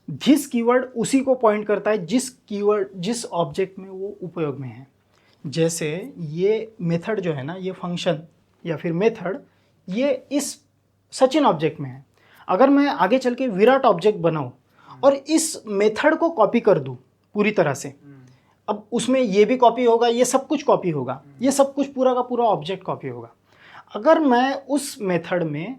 दिस कीवर्ड उसी को पॉइंट करता है जिस ऑब्जेक्ट में वो उपयोग में है। जैसे ये मेथड जो है ना, ये फंक्शन या फिर मेथड, ये इस सचिन ऑब्जेक्ट में है। अगर मैं आगे चल के विराट ऑब्जेक्ट बनाऊं और इस मेथड को कॉपी कर दूं पूरी तरह से, अब उसमें ये भी कॉपी होगा, ये सब कुछ कॉपी होगा, ये सब कुछ पूरा का पूरा ऑब्जेक्ट कॉपी होगा। अगर मैं उस मेथड में,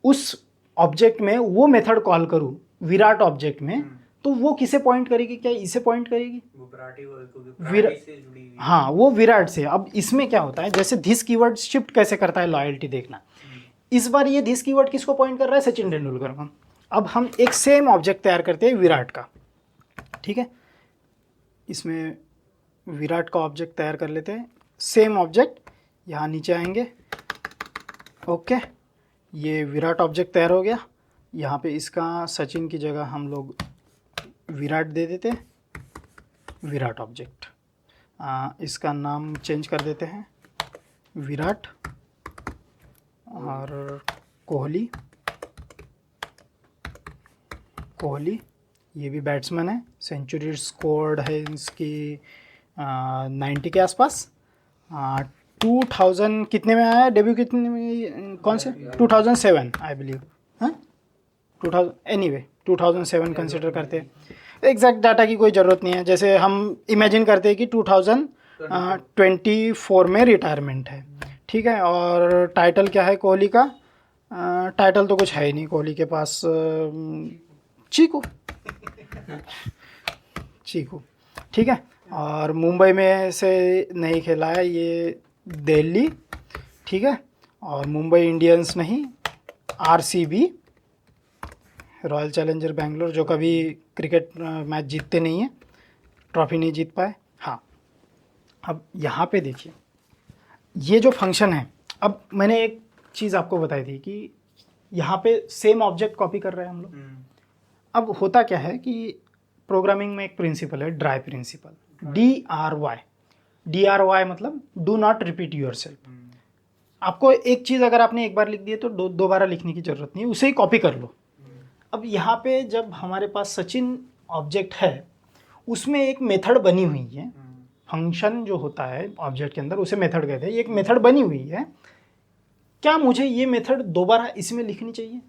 उस ऑब्जेक्ट में वो मेथड कॉल करूं विराट ऑब्जेक्ट में, तो वो किसे पॉइंट करेगी, क्या इसे पॉइंट करेगी, हाँ वो विराट से। अब इसमें क्या होता है, जैसे दिस कीवर्ड शिफ्ट कैसे करता है, लॉयल्टी देखना। इस बार ये दिस कीवर्ड किसको पॉइंट कर रहा है, सचिन तेंदुलकर को। अब हम एक सेम ऑब्जेक्ट तैयार करते हैं विराट का, ठीक है। इसमें विराट का ऑब्जेक्ट तैयार कर लेते हैं, सेम ऑब्जेक्ट, यहाँ नीचे आएंगे, ओके, ये विराट ऑब्जेक्ट तैयार हो गया। यहाँ पे इसका सचिन की जगह हम लोग विराट दे देते हैं, विराट ऑब्जेक्ट। इसका नाम चेंज कर देते हैं, विराट, और कोहली, कोहली ये भी बैट्समैन है, सेंचुरी स्कोर्ड है इसकी 90 के आसपास। 2000 कितने में आया डेब्यू, कितने में, कौन से, 2007 आई बिलीव, हाँ 2000, एनीवे 2007 कंसिडर करते हैं। एग्जैक्ट डाटा की कोई ज़रूरत नहीं है, जैसे हम इमेजिन करते हैं कि 2024 में रिटायरमेंट है, ठीक है। और टाइटल क्या है कोहली का, टाइटल तो कुछ है ही नहीं कोहली के पास, चीकू, चीकू, ठीक है। और मुंबई में से नहीं खेला है, ये दिल्ली, ठीक है। और मुंबई इंडियंस नहीं, RCB, रॉयल चैलेंजर बेंगलोर, जो कभी क्रिकेट मैच जीतते नहीं हैं, ट्रॉफी नहीं जीत पाए। हाँ, अब यहाँ पे देखिए ये जो फंक्शन है, अब मैंने एक चीज़ आपको बताई थी कि यहाँ पे सेम ऑब्जेक्ट कॉपी कर रहे हैं हम लोग। अब होता क्या है कि प्रोग्रामिंग में एक प्रिंसिपल है, ड्राई प्रिंसिपल, DRY मतलब डू नॉट रिपीट योरसेल्फ। आपको एक चीज़ अगर आपने एक बार लिख दी है तो दोबारा लिखने की ज़रूरत नहीं, उसे ही कॉपी कर लो। अब यहाँ पे जब हमारे पास सचिन ऑब्जेक्ट है, उसमें एक मेथड बनी हुई है, फंक्शन जो होता है ऑब्जेक्ट के अंदर उसे मेथड कहते हैं, एक मेथड बनी हुई है। क्या मुझे ये मेथड दोबारा इसमें लिखनी चाहिए?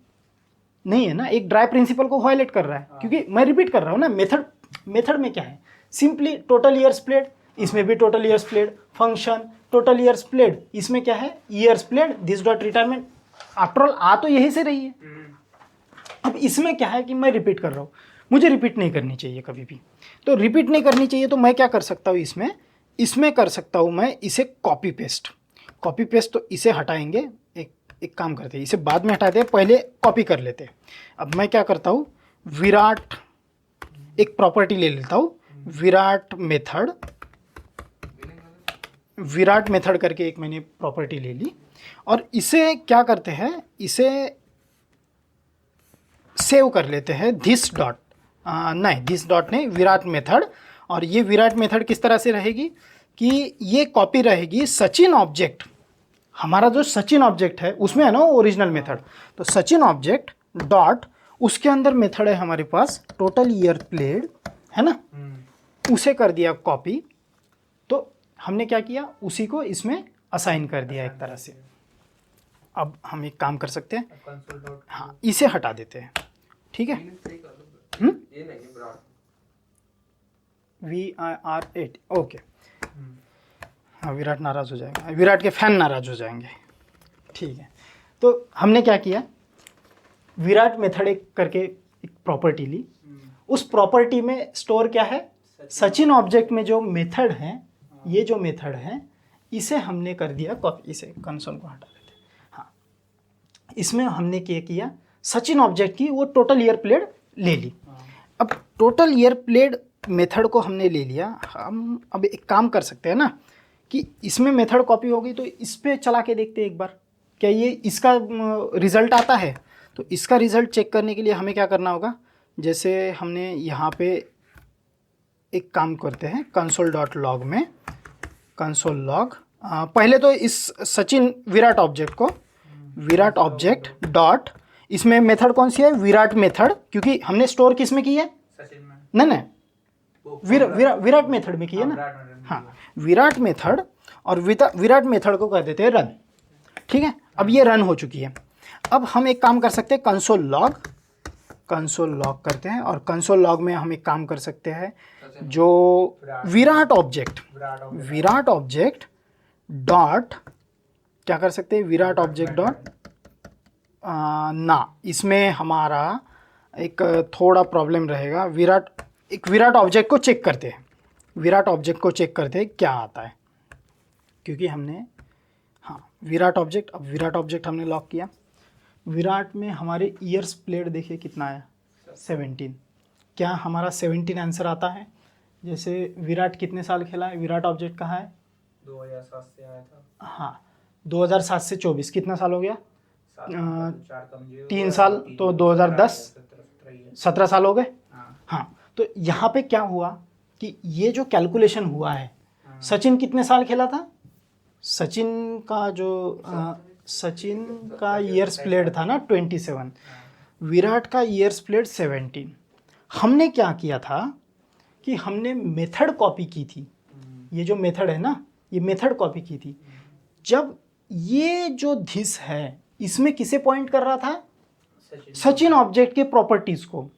नहीं है ना, एक ड्राई प्रिंसिपल को वायलेट कर रहा है, क्योंकि मैं रिपीट कर रहा हूँ ना। मेथड में क्या है, सिंपली टोटल ईयर्स प्लेड, इसमें भी total years played, function total years played, इसमें क्या है, years played, this dot retirement. After all आ तो यही से रही है। अब इसमें क्या है कि मैं रिपीट कर रहा हूँ, मुझे रिपीट नहीं करनी चाहिए कभी भी। तो रिपीट नहीं करनी चाहिए तो मैं क्या कर सकता हूँ, इसमें कर सकता हूँ मैं इसे कॉपी पेस्ट। तो इसे हटाएंगे, एक काम करते हैं, इसे बाद में हटाते हैं, पहले कॉपी कर लेते हैं। अब मैं क्या करता हूँ, विराट एक प्रॉपर्टी ले लेता हूँ, विराट मेथड करके एक मैंने प्रॉपर्टी ले ली, और इसे क्या करते हैं, इसे सेव कर लेते हैं, दिस डॉट नहीं, विराट मेथड। और ये विराट मेथड किस तरह से रहेगी कि ये कॉपी रहेगी सचिन ऑब्जेक्ट, हमारा जो सचिन ऑब्जेक्ट है उसमें है ना ओरिजिनल मेथड, तो सचिन ऑब्जेक्ट डॉट, उसके अंदर मेथड है हमारे पास टोटल ईयर प्लेड, है ना, उसे कर दिया कॉपी। तो हमने क्या किया, उसी को इसमें असाइन कर दिया एक तरह से। अब हम एक काम कर सकते हैं, कंसोल डॉट हाँ इसे हटा देते हैं, ठीक है। ये नहीं विराट VIR8 ओके। हाँ विराट नाराज़ हो जाएगा, विराट के फैन नाराज़ हो जाएंगे, ठीक है। तो हमने क्या किया, विराट मेथड एक करके एक प्रॉपर्टी ली, उस प्रॉपर्टी में स्टोर क्या है, सचिन ऑब्जेक्ट में जो मेथड है, ये जो मेथड है इसे हमने कर दिया कॉपी, इसे कंसोल को हटा देते हैं। हाँ इसमें हमने क्या किया, सचिन ऑब्जेक्ट की वो टोटल ईयर प्लेड ले ली। अब टोटल ईयर प्लेड मेथड को हमने ले लिया, हम अब एक काम कर सकते हैं ना कि इसमें मेथड कॉपी हो गई, तो इस पर चला के देखते हैं एक बार क्या ये इसका रिज़ल्ट आता है। तो इसका रिज़ल्ट चेक करने के लिए हमें क्या करना होगा, जैसे हमने यहाँ पे एक काम करते हैं कंसोल डॉट लॉग में, कंसोल लॉग पहले तो इस सचिन विराट ऑब्जेक्ट को, विराट ऑब्जेक्ट डॉट, इसमें मेथड कौन सी है, विराट मेथड, क्योंकि हमने स्टोर किस में की है, सचिन में नहीं विराट मेथड में की है ना, हाँ विराट मेथड, और विराट मेथड को कर देते हैं रन, ठीक है। अब ये रन हो चुकी है। अब हम एक काम कर सकते हैं कंसोल लॉग करते हैं, और कंसोल लॉग में हम एक काम कर सकते हैं, जो विराट ऑब्जेक्ट डॉट क्या कर सकते हैं, विराट ऑब्जेक्ट डॉट ना, इसमें हमारा एक थोड़ा प्रॉब्लम रहेगा, विराट ऑब्जेक्ट को चेक करते हैं, विराट ऑब्जेक्ट को चेक करते हैं क्या आता है, क्योंकि हमने हाँ विराट ऑब्जेक्ट, अब विराट ऑब्जेक्ट हमने लॉक किया, विराट में हमारे ईयर्स प्लेड देखिए कितना आया 17, क्या हमारा 17 आंसर आता है। जैसे विराट कितने साल खेला है, विराट ऑब्जेक्ट कहाँ है, 2007 से आया था, हाँ 2007 से 24 कितना साल हो गया, 3 3 साल, तो 2010 17 साल हो गए। हाँ तो यहाँ पे क्या हुआ कि ये जो कैलकुलेशन हुआ है, सचिन कितने साल खेला था, सचिन का ईयर्स प्लेड था ना 27, विराट का ईयर्स प्लेड 17। हमने क्या किया था कि हमने मेथड कॉपी की थी, ये जो मेथड है ना, ये मेथड कॉपी की थी। जब ये जो धिस है इसमें किसे पॉइंट कर रहा था, सचिन ऑब्जेक्ट के प्रॉपर्टीज को,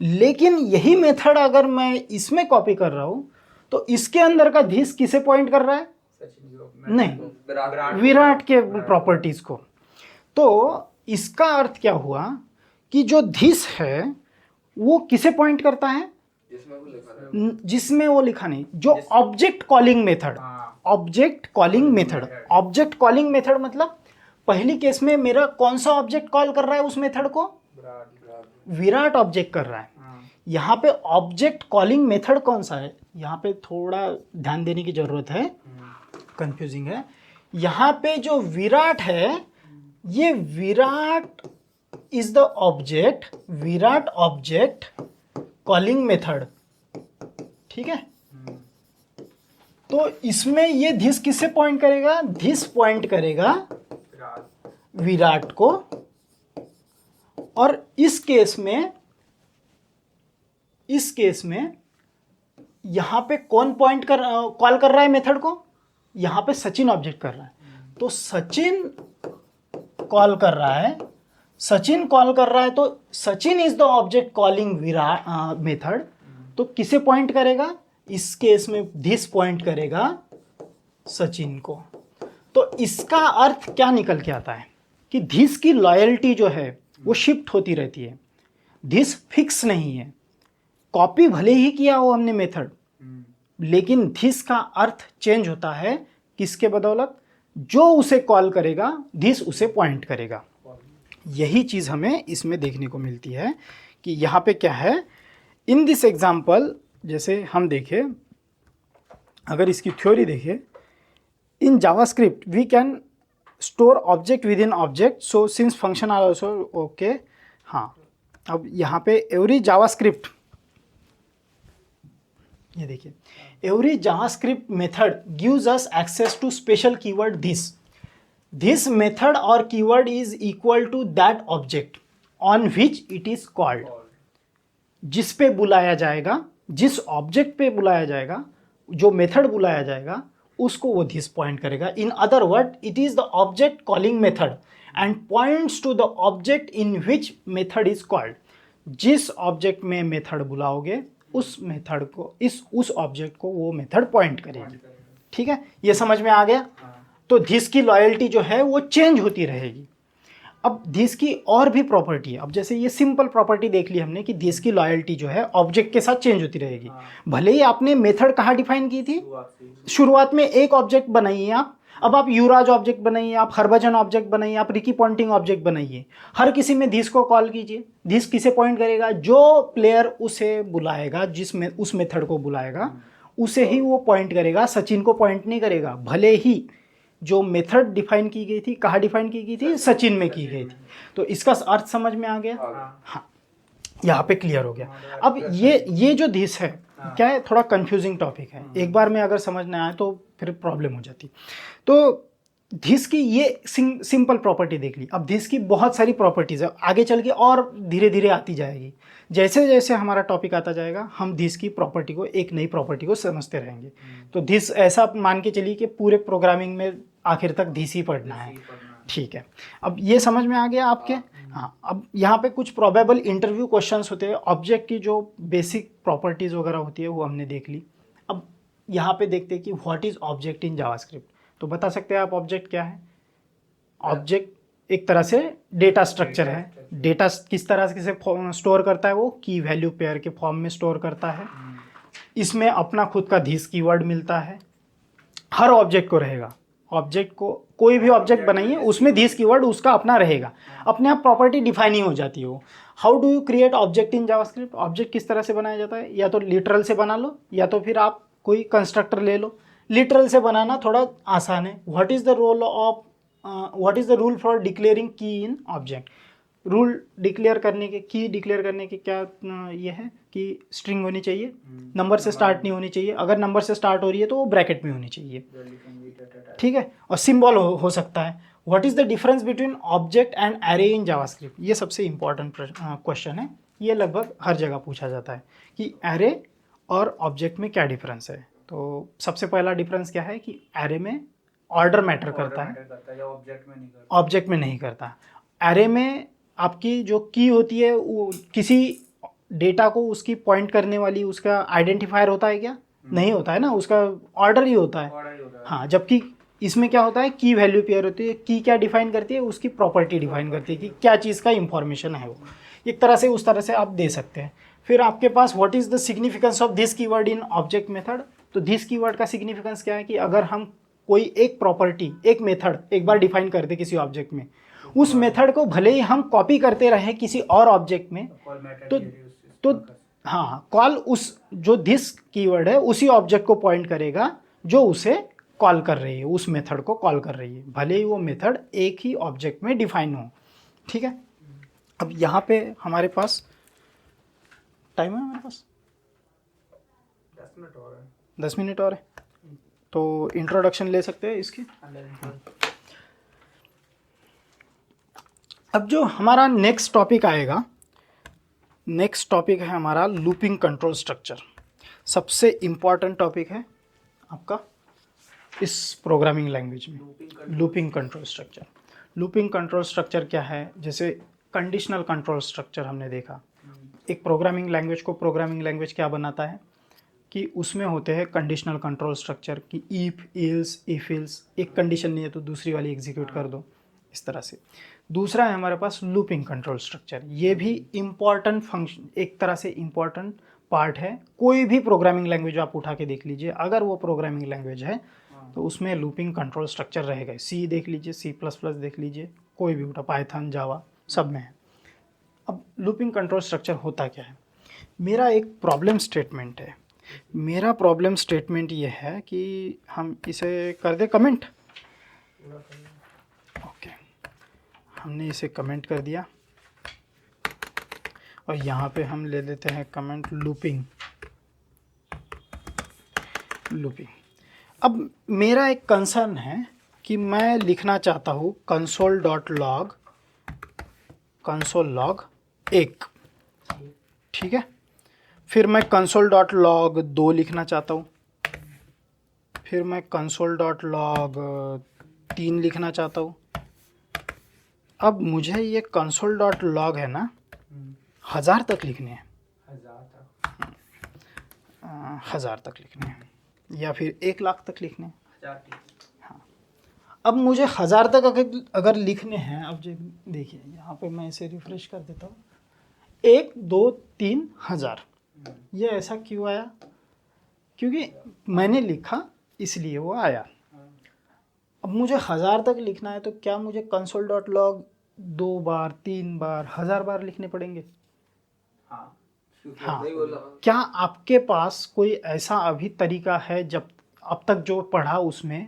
लेकिन यही मेथड अगर मैं इसमें कॉपी कर रहा हूं तो इसके अंदर का धिस किसे पॉइंट कर रहा है, नहीं विराट के प्रॉपर्टीज को। तो इसका अर्थ क्या हुआ कि जो धिस है वो किसे पॉइंट करता है, जिसमें वो लिखा नहीं, जो object calling method, object calling method मतलब पहली केस में मेरा कौन सा ऑब्जेक्ट कॉल कर रहा है उस मेथड को, विराट ऑब्जेक्ट कर रहा है। यहाँ पे ऑब्जेक्ट कॉलिंग मेथड कौन सा है, यहाँ पे थोड़ा ध्यान देने की जरूरत है, कंफ्यूजिंग है। यहाँ पे जो विराट है, ये Virat is the object, Virat object calling method, ठीक है। तो इसमें ये धिस किससे पॉइंट करेगा, धिस पॉइंट करेगा विराट को, और इस केस में यहां पे कौन कॉल कर रहा है मेथड को, यहां पे सचिन ऑब्जेक्ट कर रहा है, तो सचिन कॉल कर रहा है, तो Sachin is the object calling Virat method, तो किसे पॉइंट करेगा, इस केस में धिस पॉइंट करेगा सचिन को। तो इसका अर्थ क्या निकल के आता है कि धिस की लॉयल्टी जो है वो शिफ्ट होती रहती है, धिस फिक्स नहीं है। कॉपी भले ही किया हो हमने मेथड, लेकिन धिस का अर्थ चेंज होता है किसके बदौलत, जो उसे कॉल करेगा धिस उसे पॉइंट करेगा। यही चीज़ हमें इसमें देखने को मिलती है कि यहाँ पे क्या है। इन दिस एग्जाम्पल जैसे हम देखें, अगर इसकी थ्योरी देखें, in JavaScript we can store object with in object, so since function are also okay. हाँ अब यहाँ पे एवरी जावास्क्रिप्ट, ये देखिए, every JavaScript method gives us access to special keyword this method और keyword is equal to that object on which it is called. जिस पे बुलाया जाएगा, जिस ऑब्जेक्ट पे बुलाया जाएगा, जो मेथड बुलाया जाएगा उसको वो दिस पॉइंट करेगा। In other word, it is the object calling method and points to the object in which method is called. जिस ऑब्जेक्ट में मेथड बुलाओगे उस मेथड को उस ऑब्जेक्ट को वो मेथड पॉइंट करेगी। ठीक है, ये समझ में आ गया। तो दिस की लॉयल्टी जो है वो चेंज होती रहेगी। अब दिस की और भी प्रॉपर्टी है। अब जैसे ये सिंपल प्रॉपर्टी देख ली हमने कि दिस की लॉयल्टी जो है ऑब्जेक्ट के साथ चेंज होती रहेगी। भले ही आपने मेथड कहाँ डिफाइन की थी, शुरुआत में एक ऑब्जेक्ट बनाइए आप। अब आप युवराज ऑब्जेक्ट बनाइए, आप हरभजन ऑब्जेक्ट बनाइए, आप रिकी पॉइंटिंग ऑब्जेक्ट बनाइए। हर किसी में दिस को कॉल कीजिए। दिस किसे पॉइंट करेगा, जो प्लेयर उसे बुलाएगा, जिसमें उस मेथड को बुलाएगा उसे ही वो पॉइंट करेगा, सचिन को पॉइंट नहीं करेगा। भले ही जो मेथड डिफाइन की गई थी कहाँ डिफाइन की गई थी, सचिन में की गई थी। तो इसका अर्थ समझ में आ गया। हाँ, यहाँ पे क्लियर हो गया। अब ये जो दिस है क्या है, थोड़ा कंफ्यूजिंग टॉपिक है। एक बार में अगर समझ ना आए तो फिर प्रॉब्लम हो जाती। तो दिस की ये सिंपल प्रॉपर्टी देख ली। अब दिस की बहुत सारी प्रॉपर्टीज है, आगे चल के और धीरे धीरे आती जाएगी। जैसे जैसे हमारा टॉपिक आता जाएगा हम दिस की प्रॉपर्टी को, एक नई प्रॉपर्टी को समझते रहेंगे। तो दिस ऐसा मान के चलिए कि पूरे प्रोग्रामिंग में आखिर तक दिस ही पढ़ना है। ठीक है, अब ये समझ में आ गया आपके। हाँ, अब यहाँ पे कुछ प्रोबेबल इंटरव्यू क्वेश्चंस होते हैं। ऑब्जेक्ट की जो बेसिक प्रॉपर्टीज वगैरह होती है वो हमने देख ली। अब यहाँ पे देखते हैं कि what is object in JavaScript. तो बता सकते हैं आप ऑब्जेक्ट क्या है। ऑब्जेक्ट एक तरह से डेटा स्ट्रक्चर है। डेटा किस तरह से स्टोर करता है, वो की वैल्यू पेयर के फॉर्म में स्टोर करता है। इसमें अपना खुद का दिस कीवर्ड मिलता है। हर ऑब्जेक्ट को रहेगा। ऑब्जेक्ट को कोई भी ऑब्जेक्ट बनाइए उसमें दिस कीवर्ड उसका अपना रहेगा। अपने आप प्रॉपर्टी डिफाइन ही हो जाती है वो। How do you create object in JavaScript. Object किस तरह से बनाया जाता है, या तो लिटरल से बना लो या तो फिर आप कोई कंस्ट्रक्टर ले लो। लिटरल से बनाना थोड़ा आसान है। What is the rule for declaring की इन ऑब्जेक्ट। रूल डिक्लेयर करने के, की डिक्लेयर करने के क्या ये है कि स्ट्रिंग होनी चाहिए, नंबर से स्टार्ट नहीं होनी चाहिए। अगर नंबर से स्टार्ट हो रही है तो वो ब्रैकेट में होनी चाहिए। ठीक है, और सिंबल हो सकता है। What is the difference between object and array in JavaScript. ये सबसे इंपॉर्टेंट क्वेश्चन है। ये लगभग हर जगह पूछा जाता है कि एरे और ऑब्जेक्ट में क्या डिफरेंस है। तो सबसे पहला डिफरेंस क्या है कि एरे में ऑर्डर मैटर करता है, ऑब्जेक्ट में नहीं करता। एरे में आपकी जो की होती है वो किसी डेटा को उसकी पॉइंट करने वाली उसका आइडेंटिफायर होता है क्या, नहीं होता है ना, उसका ऑर्डर ही होता है। हाँ, जबकि इसमें क्या होता है, की वैल्यू पेयर होती है। की क्या डिफाइन करती है, उसकी प्रॉपर्टी डिफाइन करती है कि क्या चीज़ का इंफॉर्मेशन है वो। एक तरह से उस तरह से आप दे सकते हैं। फिर आपके पास what is the significance of this keyword in object method. तो दिस कीवर्ड का सिग्निफिकेंस क्या है कि अगर हम कोई एक प्रॉपर्टी, एक मेथड एक बार डिफाइन कर दे किसी ऑब्जेक्ट में, उस मेथड को भले ही हम कॉपी करते रहे किसी और ऑब्जेक्ट में, तो हाँ, कॉल उस जो दिस कीवर्ड है उसी ऑब्जेक्ट को पॉइंट करेगा जो उसे कॉल कर रही है, उस मेथड को कॉल कर रही है, भले ही वो मेथड एक ही ऑब्जेक्ट में डिफाइन हो। ठीक है, अब यहाँ पे हमारे पास टाइम है, हमारे पास 10 मिनट और है। तो इंट्रोडक्शन ले सकते हैं इसकी। अब जो हमारा नेक्स्ट टॉपिक आएगा, नेक्स्ट टॉपिक है हमारा लूपिंग कंट्रोल स्ट्रक्चर। सबसे इम्पॉर्टेंट टॉपिक है आपका इस प्रोग्रामिंग लैंग्वेज में, looping control structure. Looping control structure क्या है, जैसे कंडीशनल कंट्रोल स्ट्रक्चर हमने देखा। एक प्रोग्रामिंग लैंग्वेज को प्रोग्रामिंग लैंग्वेज क्या बनाता है कि उसमें होते हैं कंडीशनल कंट्रोल स्ट्रक्चर कि इफ इल्स इफ इल्स, एक कंडीशन नहीं है तो दूसरी वाली एग्जीक्यूट कर दो, इस तरह से। दूसरा है हमारे पास लूपिंग कंट्रोल स्ट्रक्चर। ये भी इम्पॉर्टेंट फंक्शन, एक तरह से इम्पॉर्टेंट पार्ट है। कोई भी प्रोग्रामिंग लैंग्वेज आप उठा के देख लीजिए, अगर वो प्रोग्रामिंग लैंग्वेज है तो उसमें लूपिंग कंट्रोल स्ट्रक्चर रहेगा। सी देख लीजिए, C++ देख लीजिए, कोई भी उठा, पाइथन, जावा, सब में है। अब लूपिंग कंट्रोल स्ट्रक्चर होता क्या है, मेरा एक प्रॉब्लम स्टेटमेंट है। मेरा प्रॉब्लम स्टेटमेंट ये है कि हम इसे कर दे कमेंट। ओके, हमने इसे कमेंट कर दिया और यहाँ पे हम ले लेते हैं कमेंट लूपिंग। अब मेरा एक कंसर्न है कि मैं लिखना चाहता हूँ console.log 1, ठीक है। फिर मैं console.log 2 लिखना चाहता हूँ, फिर मैं console.log 3 लिखना चाहता हूँ, अब मुझे ये कंसोल डॉट लॉग है ना 1000 तक लिखने हैं, 1000 तक लिखने हैं या फिर 1,00,000 तक लिखने हैं। 1000 ठीक। अब मुझे 1000 तक अगर लिखने हैं, अब देखिए यहाँ पे मैं इसे रिफ्रेश कर देता हूँ, 1 2 3 1000। ये ऐसा क्यों आया? क्योंकि मैंने लिखा इसलिए वो आया। अब मुझे 1000 तक लिखना है तो क्या मुझे कंसोल डॉट लॉग 2 बार 3 बार 1000 बार लिखने पड़ेंगे? हाँ हाँ। नहीं बोला। क्या आपके पास कोई ऐसा अभी तरीका है, जब अब तक जो पढ़ा उसमें,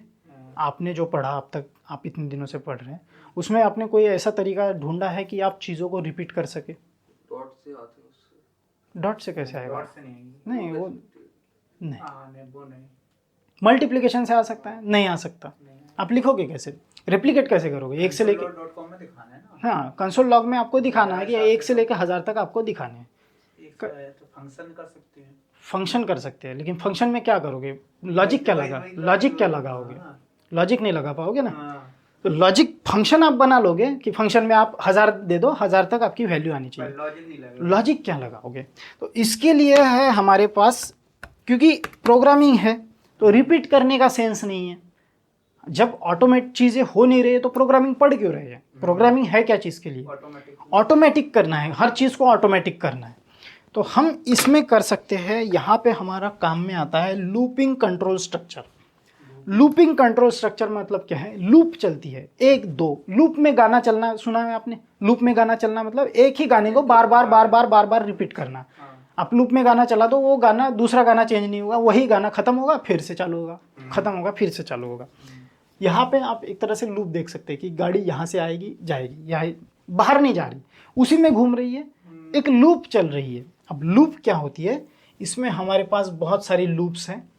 आपने जो पढ़ा अब तक, आप इतने दिनों से पढ़ रहे हैं, उसमें आपने कोई ऐसा तरीका ढूंढा है कि आप चीज़ों को रिपीट कर सके? डॉट से आते हैं उससे। डॉट से कैसे आएगा? डॉट से नहीं आएगी। नहीं वो नहीं, हाँ नहीं वो नहीं। मल्टीप्लिकेशन से आ सकता है? नहीं आ सकता। आप लिखोगे कैसे, रेप्लिकेट कैसे करोगे? 1 से लेके, .com में दिखाना है ना। हाँ कंसोल लॉग में आपको दिखाना है कि 1 से लेकर 1000 तक आपको दिखाने हैं। एक तो फंक्शन कर सकते हैं। फंक्शन कर सकते हैं, लेकिन फंक्शन में क्या करोगे? लॉजिक क्या लगा, लॉजिक क्या लगाओगे? लॉजिक नहीं लगा पाओगे ना। तो लॉजिक फंक्शन आप बना लोगे कि फंक्शन में आप 1000 दे दो, 1000 तक आपकी वैल्यू आनी चाहिए। लॉजिक नहीं लगेगा। लॉजिक क्या लगाओगे? तो इसके लिए है हमारे पास, क्योंकि प्रोग्रामिंग है तो रिपीट करने का सेंस नहीं है। जब ऑटोमेट चीज़ें हो नहीं रही है तो प्रोग्रामिंग पढ़ क्यों रहे हैं? प्रोग्रामिंग है क्या चीज़ के लिए? ऑटोमेटिक करना है, हर चीज़ को ऑटोमेटिक करना है। तो हम इसमें कर सकते हैं, यहाँ पे हमारा काम में आता है looping control structure. Looping control structure मतलब क्या है? लूप चलती है, 1 2 लूप में गाना चलना, सुना है आपने? लूप में गाना चलना मतलब एक ही गाने को बार बार बार बार बार बार रिपीट करना। आप लूप में गाना चला दो, वो गाना, दूसरा गाना चेंज नहीं होगा, वही गाना खत्म होगा फिर से चालू होगा, खत्म होगा फिर से चालू होगा। यहाँ पे आप एक तरह से लूप देख सकते हैं कि गाड़ी यहाँ से आएगी जाएगी, यहाँ बाहर नहीं जा रही, उसी में घूम रही है, एक लूप चल रही है। अब लूप क्या होती है? इसमें हमारे पास बहुत सारी लूप्स हैं।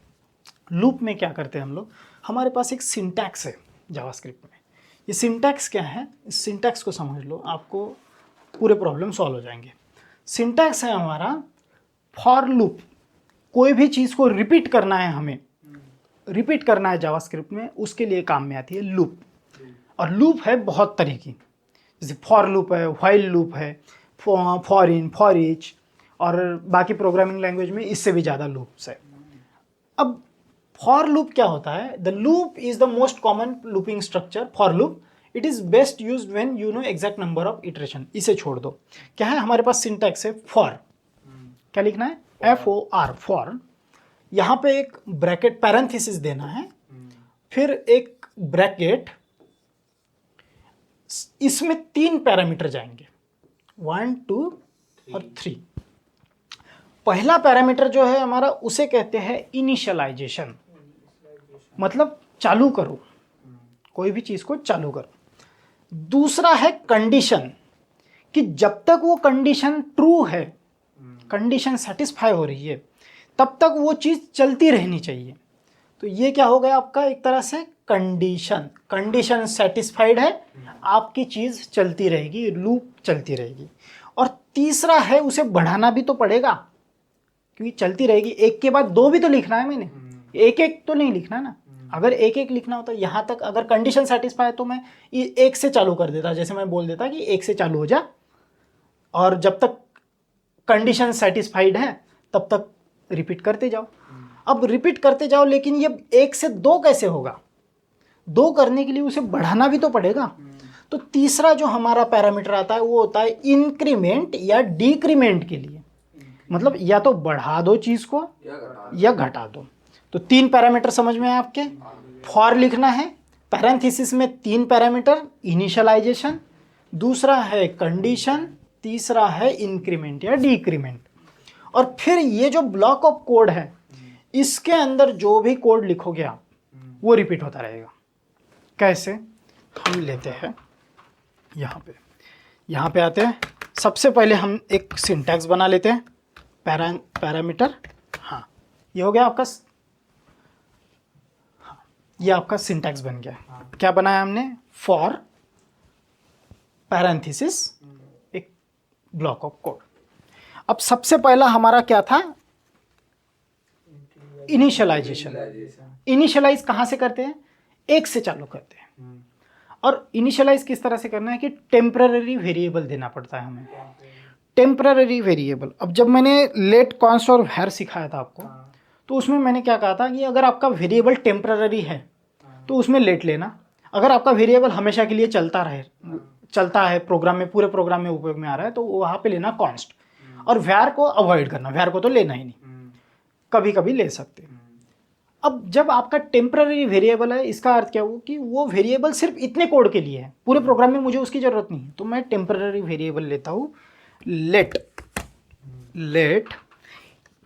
लूप में क्या करते हैं हम लोग? हमारे पास एक सिंटैक्स है जावास्क्रिप्ट में। ये सिंटैक्स क्या है? इस सिंटैक्स को समझ लो, आपको पूरे प्रॉब्लम सॉल्व हो जाएंगे। सिंटैक्स है हमारा फॉर लूप। कोई भी चीज़ को रिपीट करना है, हमें रिपीट करना है जावास्क्रिप्ट में, उसके लिए काम में आती है लूप। और लूप है बहुत तरह की, जैसे फॉर लूप है, व्हाइल लूप है, फॉर इन, फॉर ईच, और बाकी प्रोग्रामिंग लैंग्वेज में इससे भी ज़्यादा लूप्स है। अब फॉर लूप क्या होता है? The loop is the most common looping structure. For loop it is best used when you know exact number of iteration. इसे छोड़ दो। क्या है हमारे पास? सिंटैक्स है फॉर। क्या लिखना है? FOR, for. यहाँ पे एक ब्रैकेट पैरेंथेसिस देना है, फिर एक ब्रैकेट, इसमें 3 पैरामीटर जाएंगे, 1 2 और 3। पहला पैरामीटर जो है हमारा, उसे कहते हैं इनिशियलाइजेशन, मतलब चालू करो, कोई भी चीज़ को चालू करो। दूसरा है कंडीशन, कि जब तक वो कंडीशन ट्रू है, कंडीशन सेटिस्फाई हो रही है, तब तक वो चीज़ चलती रहनी चाहिए। तो ये क्या हो गया आपका? एक तरह से कंडीशन, कंडीशन सेटिस्फाइड है, आपकी चीज़ चलती रहेगी, लूप चलती रहेगी। और तीसरा है, उसे बढ़ाना भी तो पड़ेगा क्योंकि चलती रहेगी, एक के बाद 2 भी तो लिखना है मैंने, एक एक तो नहीं लिखना ना। अगर एक एक लिखना होता, यहाँ तक अगर कंडीशन सेटिस्फाई है तो मैं 1 से चालू कर देता, जैसे मैं बोल देता कि 1 से चालू हो जा, और जब तक कंडीशन सेटिस्फाइड है तब तक रिपीट करते जाओ। अब रिपीट करते जाओ, लेकिन ये 1 से 2 कैसे होगा? 2 करने के लिए उसे बढ़ाना भी तो पड़ेगा। तो तीसरा जो हमारा पैरामीटर आता है वो होता है इंक्रीमेंट या डिक्रीमेंट के लिए, मतलब या तो बढ़ा दो चीज़ को या घटा दो। तो 3 पैरामीटर समझ में आए आपके? फॉर लिखना है, पैरेंथेसिस में 3 पैरामीटर, इनिशियलाइजेशन, दूसरा है कंडीशन, तीसरा है इंक्रीमेंट या डिक्रीमेंट। और फिर ये जो ब्लॉक ऑफ कोड है, इसके अंदर जो भी कोड लिखोगे आप, वो रिपीट होता रहेगा। कैसे? हम लेते हैं यहाँ पे आते हैं। सबसे पहले हम एक सिंटैक्स बना लेते हैं, पैरामीटर। हाँ, ये हो गया आपका, हाँ ये आपका सिंटैक्स बन गया। क्या बनाया हमने? फॉर पैरेंथेसिस, एक ब्लॉक ऑफ कोड। अब सबसे पहला हमारा क्या था? इनिशियलाइजेशन। इनिशियलाइज कहाँ से करते हैं? 1 से चालू करते हैं। और इनिशियलाइज किस तरह से करना है कि टेम्पररी वेरिएबल देना पड़ता है हमें, टेम्पररी वेरिएबल। अब जब मैंने लेट, कॉन्स्ट और वैर सिखाया था आपको, तो उसमें मैंने क्या कहा था कि अगर आपका वेरिएबल टेम्पररी है तो उसमें लेट लेना। अगर आपका वेरिएबल हमेशा के लिए चलता है प्रोग्राम में, पूरे प्रोग्राम में उपयोग में आ रहा है, तो वहाँ पे लेना कॉन्स्ट। और वैर को अवॉइड करना, वैर को तो लेना ही नहीं, कभी कभी ले सकते हैं। अब जब आपका टेम्पररी वेरिएबल है, इसका अर्थ क्या हुआ कि वो वेरिएबल सिर्फ इतने कोड के लिए है, पूरे प्रोग्राम में मुझे उसकी जरूरत नहीं है, तो मैं टेम्पररी वेरिएबल लेता हूँ लेट।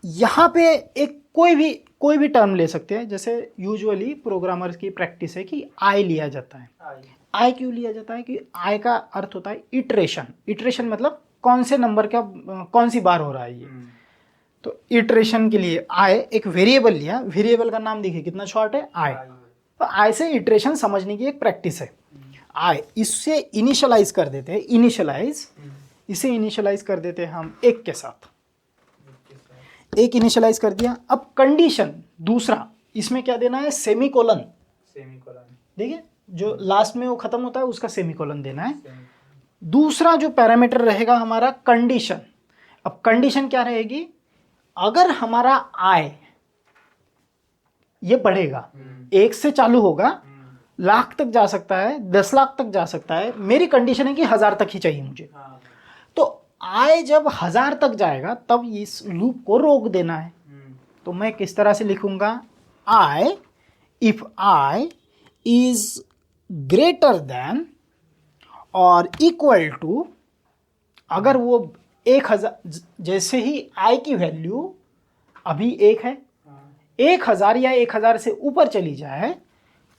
यहाँ पे एक कोई भी टर्म ले सकते हैं, जैसे यूजुअली प्रोग्रामर्स की प्रैक्टिस है कि आई लिया जाता है। आई क्यों लिया जाता है कि आई का अर्थ होता है इटरेशन। इटरेशन मतलब कौन से नंबर का कौन सी बार हो रहा है ये। तो इटरेशन के लिए आई एक वेरिएबल लिया, वेरिएबल का नाम देखिए कितना शॉर्ट है, आई। तो आई से इटरेशन समझने की एक प्रैक्टिस है। आई, इससे इनिशियलाइज कर देते हैं, इसे इनिशियलाइज कर देते हैं हम एक के साथ, एक इनिशियलाइज कर दिया। अब कंडीशन दूसरा, इसमें क्या देना है, सेमीकोलन। देखिए जो लास्ट में वो खत्म होता है उसका सेमीकोलन देना है। दूसरा जो पैरामीटर रहेगा हमारा कंडीशन। अब कंडीशन क्या रहेगी, अगर हमारा आय ये बढ़ेगा, 1 से चालू होगा, लाख तक जा सकता है, 10 लाख तक जा सकता है, मेरी कंडीशन है कि 1000 तक ही चाहिए मुझे। तो आय जब 1000 तक जाएगा तब इस लूप को रोक देना है। तो मैं किस तरह से लिखूंगा, i, if i is greater than और इक्वल टू, अगर वो 1000, जैसे ही आई की वैल्यू अभी 1 है, 1000 या 1000 से ऊपर चली जाए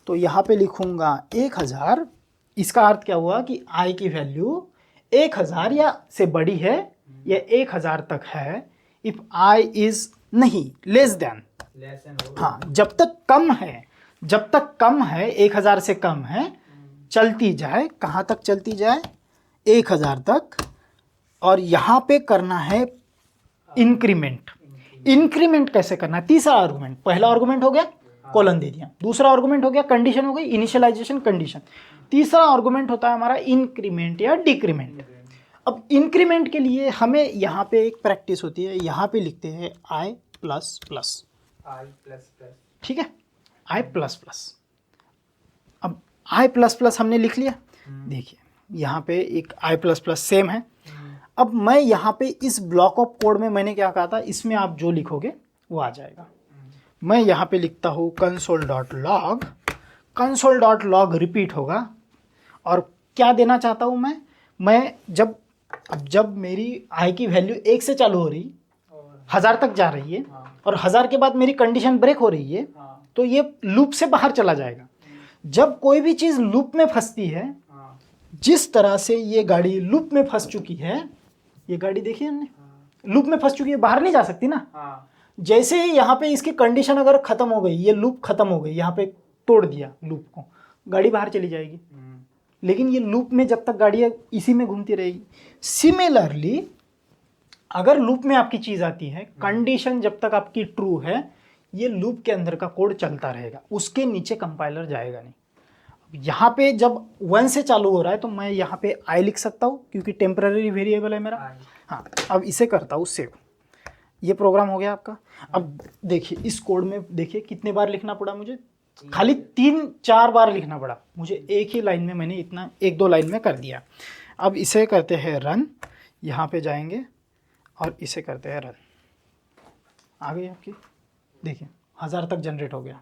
तो यहाँ पे लिखूंगा 1000। इसका अर्थ क्या हुआ कि आई की वैल्यू 1000 या से बड़ी है या 1000 तक है। इफ आई इज नहीं लेस देन, हाँ जब तक कम है 1000 से कम है, चलती जाए, कहाँ तक चलती जाए, 1000 तक। और यहाँ पे करना है इंक्रीमेंट। इंक्रीमेंट कैसे करना है, तीसरा आर्गुमेंट, पहला आर्गुमेंट हो गया कॉलन दे दिया, दूसरा आर्गुमेंट हो गया कंडीशन हो गई, इनिशियलाइजेशन कंडीशन, तीसरा आर्गुमेंट होता है हमारा इंक्रीमेंट या डिक्रीमेंट। अब इंक्रीमेंट के लिए हमें यहाँ पे एक प्रैक्टिस होती है, यहाँ पे लिखते हैं आई प्लस प्लस, ठीक है, आई प्लस प्लस। अब आई प्लस प्लस हमने लिख लिया, देखिए यहाँ पे एक आई प्लस प्लस सेम है। अब मैं यहाँ पे इस ब्लॉक ऑफ कोड में मैंने क्या कहा था, इसमें आप जो लिखोगे वो आ जाएगा। मैं यहाँ पे लिखता हूँ console.log, console.log रिपीट होगा। और क्या देना चाहता हूँ मैं जब मेरी आई की वैल्यू 1 से चालू हो रही, 1000 तक जा रही है, और 1000 के बाद मेरी कंडीशन ब्रेक हो रही है, तो ये लूप से बाहर चला जाएगा। जब कोई भी चीज़ लूप में फंसती है, जिस तरह से ये गाड़ी लूप में फंस चुकी है, ये गाड़ी देखिए हमने लूप में फंस चुकी है, बाहर नहीं जा सकती ना। जैसे ही यहाँ पे इसकी कंडीशन अगर खत्म हो गई, ये लूप खत्म हो गई, यहाँ पे तोड़ दिया लूप को, गाड़ी बाहर चली जाएगी। लेकिन ये लूप में जब तक गाड़ी इसी में घूमती रहेगी। सिमिलरली अगर लूप में आपकी चीज़ आती है, कंडीशन जब तक आपकी ट्रू है, ये लूप के अंदर का कोड चलता रहेगा, उसके नीचे कंपाइलर जाएगा नहीं। यहाँ पे जब 1 से चालू हो रहा है तो मैं यहाँ पे आई लिख सकता हूँ क्योंकि टेम्पररी वेरिएबल है मेरा। हाँ, अब इसे करता हूँ सेव। ये प्रोग्राम हो गया आपका। अब देखिए इस कोड में देखिए कितने बार लिखना पड़ा मुझे, खाली 3-4 बार लिखना पड़ा मुझे, एक ही लाइन में मैंने इतना 1-2 लाइन में कर दिया। अब इसे करते हैं रन, यहाँ पे जाएंगे और इसे करते हैं रन। आ गई आपकी, देखिए 1000 तक जनरेट हो गया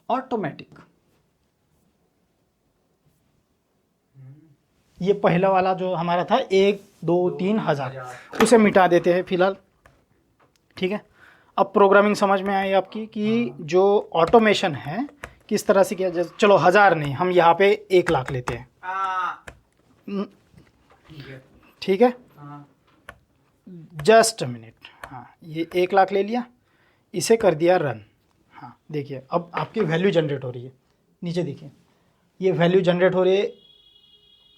ऑटोमेटिक। ये पहला वाला जो हमारा था 1, 2, 3 1000, उसे मिटा देते हैं फिलहाल, ठीक है। अब प्रोग्रामिंग समझ में आई आपकी कि जो ऑटोमेशन है किस तरह से किया जाए। चलो 1000 नहीं, हम यहाँ पे 1 लाख लेते हैं, ठीक है। जस्ट अ मिनट, हाँ ये 1 लाख ले लिया, इसे कर दिया रन। हाँ देखिए अब आपकी वैल्यू जनरेट हो रही है, नीचे देखिए ये वैल्यू जनरेट हो रही है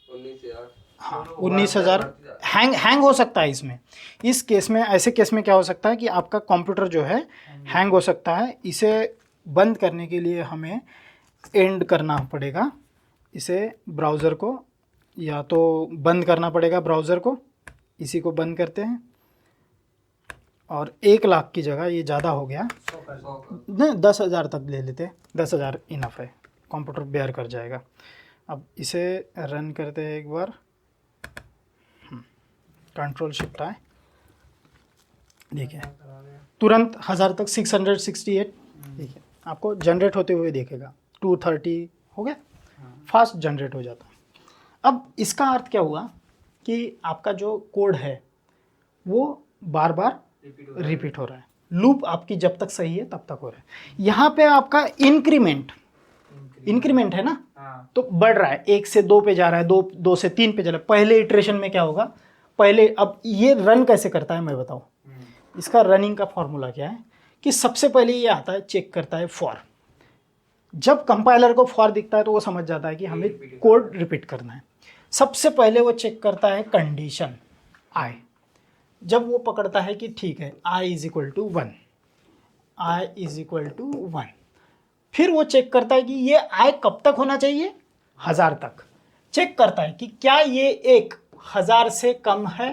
19,000। हाँ 19,000 हैंग हो सकता है इसमें। इस केस में, ऐसे केस में क्या हो सकता है कि आपका कंप्यूटर जो है हैंग हो सकता है। इसे बंद करने के लिए हमें एंड करना पड़ेगा इसे, ब्राउज़र को, या तो बंद करना पड़ेगा ब्राउज़र को। इसी को बंद करते हैं और 1 लाख की जगह, ये ज़्यादा हो गया, नहीं 10,000 तक ले लेते हैं, 10,000 इनफ है, कंप्यूटर बेयर कर जाएगा। अब इसे रन करते हैं एक बार, कंट्रोल शिफ्ट आए, देखिए तुरंत 1000 तक 668, देखिए आपको जनरेट होते हुए देखेगा। 230 हो गया, फास्ट जनरेट हो जाता है। अब इसका अर्थ क्या हुआ कि आपका जो कोड है वो बार बार रिपीट हो रहा है। लूप आपकी जब तक सही है तब तक हो रहा है। यहाँ पे आपका इंक्रीमेंट है ना, तो बढ़ रहा है, 1 से 2 पे जा रहा है, 2 से 3 पे जा रहा है। पहले इटरेशन में क्या होगा, पहले, अब ये रन कैसे करता है मैं बताऊँ। इसका रनिंग का फॉर्मूला क्या है कि सबसे पहले ये आता है, चेक करता है फॉर। जब कंपाइलर को फॉर दिखता है तो वो समझ जाता है कि हमें कोड रिपीट करना है। सबसे पहले वो चेक करता है कंडीशन आई। जब वो पकड़ता है कि ठीक है i is equal to 1, i is equal to 1, फिर वो चेक करता है कि ये i कब तक होना चाहिए, 1000 तक। चेक करता है कि क्या ये एक 1000 से कम है,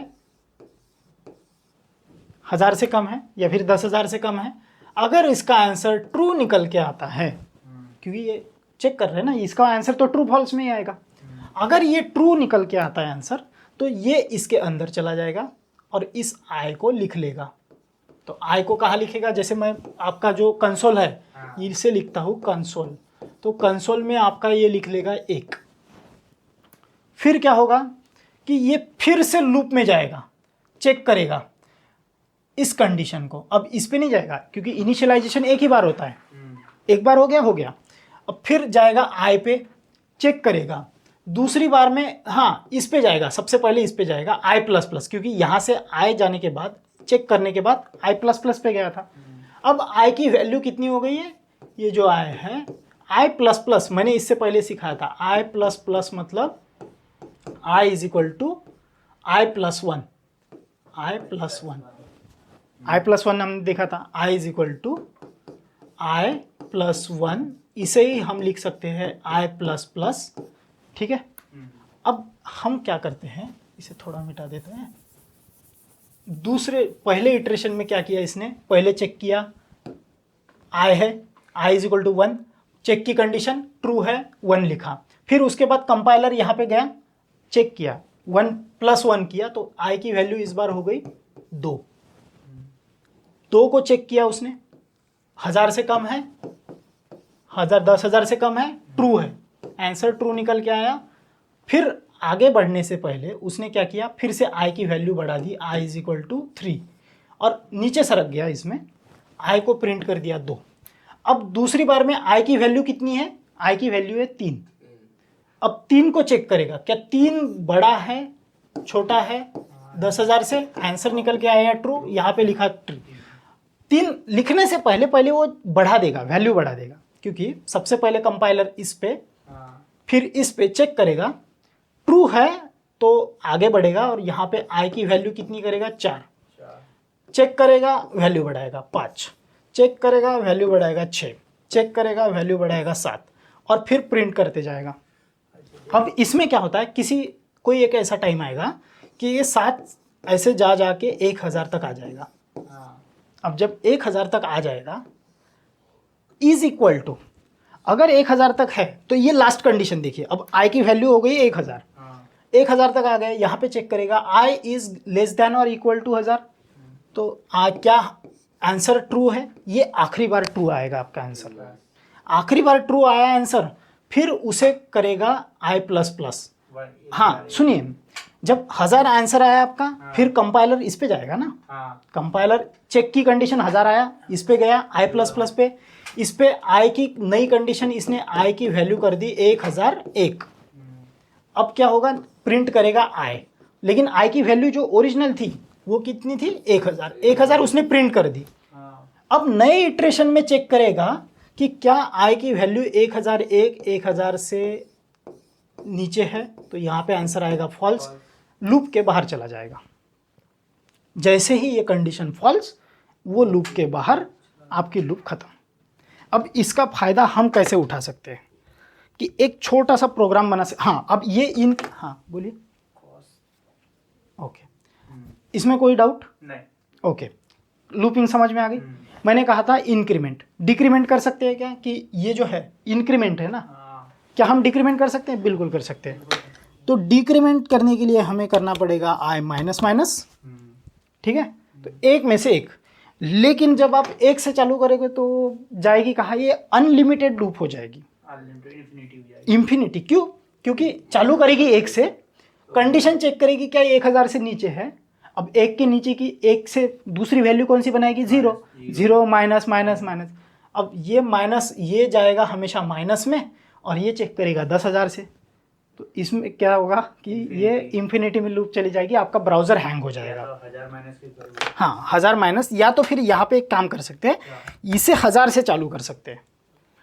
1000 से कम है या फिर 10,000 से कम है। अगर इसका आंसर ट्रू निकल के आता है, क्योंकि ये चेक कर रहे हैं ना, इसका आंसर तो ट्रू फॉल्स में ही आएगा। अगर ये ट्रू निकल के आता है आंसर, तो ये इसके अंदर चला जाएगा और इस आई को लिख लेगा। तो आई को कहाँ लिखेगा, जैसे मैं आपका जो कंसोल है इसे लिखता हूँ कंसोल, तो कंसोल में आपका ये लिख लेगा 1। फिर क्या होगा कि ये फिर से लूप में जाएगा, चेक करेगा इस कंडीशन को। अब इस पे नहीं जाएगा क्योंकि इनिशियलाइजेशन एक ही बार होता है, एक बार हो गया। अब फिर जाएगा आई पे, चेक करेगा। दूसरी बार में हाँ इस पे जाएगा, सबसे पहले इस पे जाएगा आई प्लस प्लस, क्योंकि यहाँ से आई जाने के बाद, चेक करने के बाद आई प्लस प्लस पे गया था। अब आई की वैल्यू कितनी हो गई है, ये जो आई है आई प्लस प्लस, मैंने इससे पहले सिखाया था, आई प्लस प्लस मतलब i is equal to i plus 1, i plus 1, i plus 1 हमने देखा था, i is equal to i plus 1, इसे ही हम लिख सकते हैं आई प्लस प्लस, ठीक है। अब हम क्या करते हैं, इसे थोड़ा मिटा देते हैं। पहले इटरेशन में क्या किया इसने, पहले चेक किया आई है, आई इज इक्वल टू 1, चेक की कंडीशन ट्रू है, 1 लिखा। फिर उसके बाद कंपाइलर यहाँ पे गया, चेक किया, 1 प्लस 1 किया, तो आई की वैल्यू इस बार हो गई 2। 2 को चेक किया उसने, 1000 से कम है, 10,000 से कम है, ट्रू है, आंसर ट्रू निकल के आया। फिर आगे बढ़ने से पहले उसने क्या किया, फिर से आई की वैल्यू बढ़ा दी, आई इज इक्वल टू 3, और नीचे सरक गया, इसमें आई को प्रिंट कर दिया 2। अब दूसरी बार में आई की वैल्यू कितनी है, आई की वैल्यू है 3। अब 3 को चेक करेगा, क्या 3 बड़ा है छोटा है 10,000 से, आंसर निकल के आया ट्रू, यहाँ पे लिखा ट्रू। 3 लिखने से पहले वो बढ़ा देगा, वैल्यू बढ़ा देगा, क्योंकि सबसे पहले कंपाइलर इस पे फिर इस पे चेक करेगा, ट्रू है तो आगे बढ़ेगा, और यहाँ पे आई की वैल्यू कितनी करेगा 4, चेक करेगा वैल्यू बढ़ाएगा 5, चेक करेगा वैल्यू बढ़ाएगा 6, चेक करेगा वैल्यू बढ़ाएगा 7, और फिर प्रिंट करते जाएगा। अब इसमें क्या होता है, कोई एक ऐसा टाइम आएगा कि ये 7 ऐसे जा के 1000 तक आ जाएगा। अब जब 1000 तक आ जाएगा इज इक्वल टू, अगर 1000 तक है तो ये लास्ट कंडीशन देखिए, अब आई की वैल्यू हो गई 1000, 1000 तक आ गए, यहाँ पे चेक करेगा आई इज लेस देन और इक्वल टू 1000, तो क्या आंसर ट्रू है, ये आखिरी बार ट्रू आएगा आपका आंसर, आखिरी बार ट्रू आया आंसर, फिर उसे करेगा आई प्लस प्लस। हाँ सुनिए, जब 1000 आंसर आया आपका, फिर कंपाइलर इस पे जाएगा ना, कंपाइलर चेक की कंडीशन 1000 आया, इस पे गया आई प्लस प्लस पे, इस पे आई की नई कंडीशन, इसने आई की वैल्यू कर दी 1001। अब क्या होगा, प्रिंट करेगा आई, लेकिन आई की वैल्यू जो ओरिजिनल थी वो कितनी थी 1000 उसने प्रिंट कर दी। अब नए इटरेशन में चेक करेगा कि क्या आई की वैल्यू 1001 1000 से नीचे है, तो यहाँ पे आंसर आएगा फॉल्स, लूप के बाहर चला जाएगा। जैसे ही ये कंडीशन फॉल्स, वो लूप के बाहर, आपकी लूप खत्म। अब इसका फ़ायदा हम कैसे उठा सकते हैं, कि एक छोटा सा प्रोग्राम बना हाँ अब ये इन हाँ बोलिए कॉस ओके इसमें कोई डाउट नहीं ओके लूपिंग समझ में आ गई मैंने कहा था इंक्रीमेंट डिक्रीमेंट कर सकते हैं क्या कि ये जो है इंक्रीमेंट है ना हाँ क्या हम डिक्रीमेंट कर सकते हैं बिल्कुल कर सकते हैं तो डिक्रीमेंट करने के लिए हमें करना पड़ेगा आई माइनस माइनस ठीक है तो एक में से एक लेकिन जब आप एक से चालू करोगे तो जाएगी कहाँ ये अनलिमिटेड लूप हो जाएगी अनलिमिटेड इन्फिनिटी हो जाएगी इंफिनिटी क्यों क्योंकि चालू करेगी एक से कंडीशन चेक करेगी क्या 1000 से नीचे है अब एक के नीचे की एक से दूसरी वैल्यू कौन सी बनाएगी zero zero minus minus minus अब ये माइनस ये जाएगा हमेशा माइनस में और ये चेक करेगा 10,000 से तो इसमें क्या होगा कि ये इंफिनिटी में लूप चली जाएगी आपका ब्राउजर हैंग हो जाएगा तो 1000 माइनस भी करोगे हाँ 1000 माइनस या तो फिर यहाँ पे एक काम कर सकते हैं इसे 1000 से चालू कर सकते हैं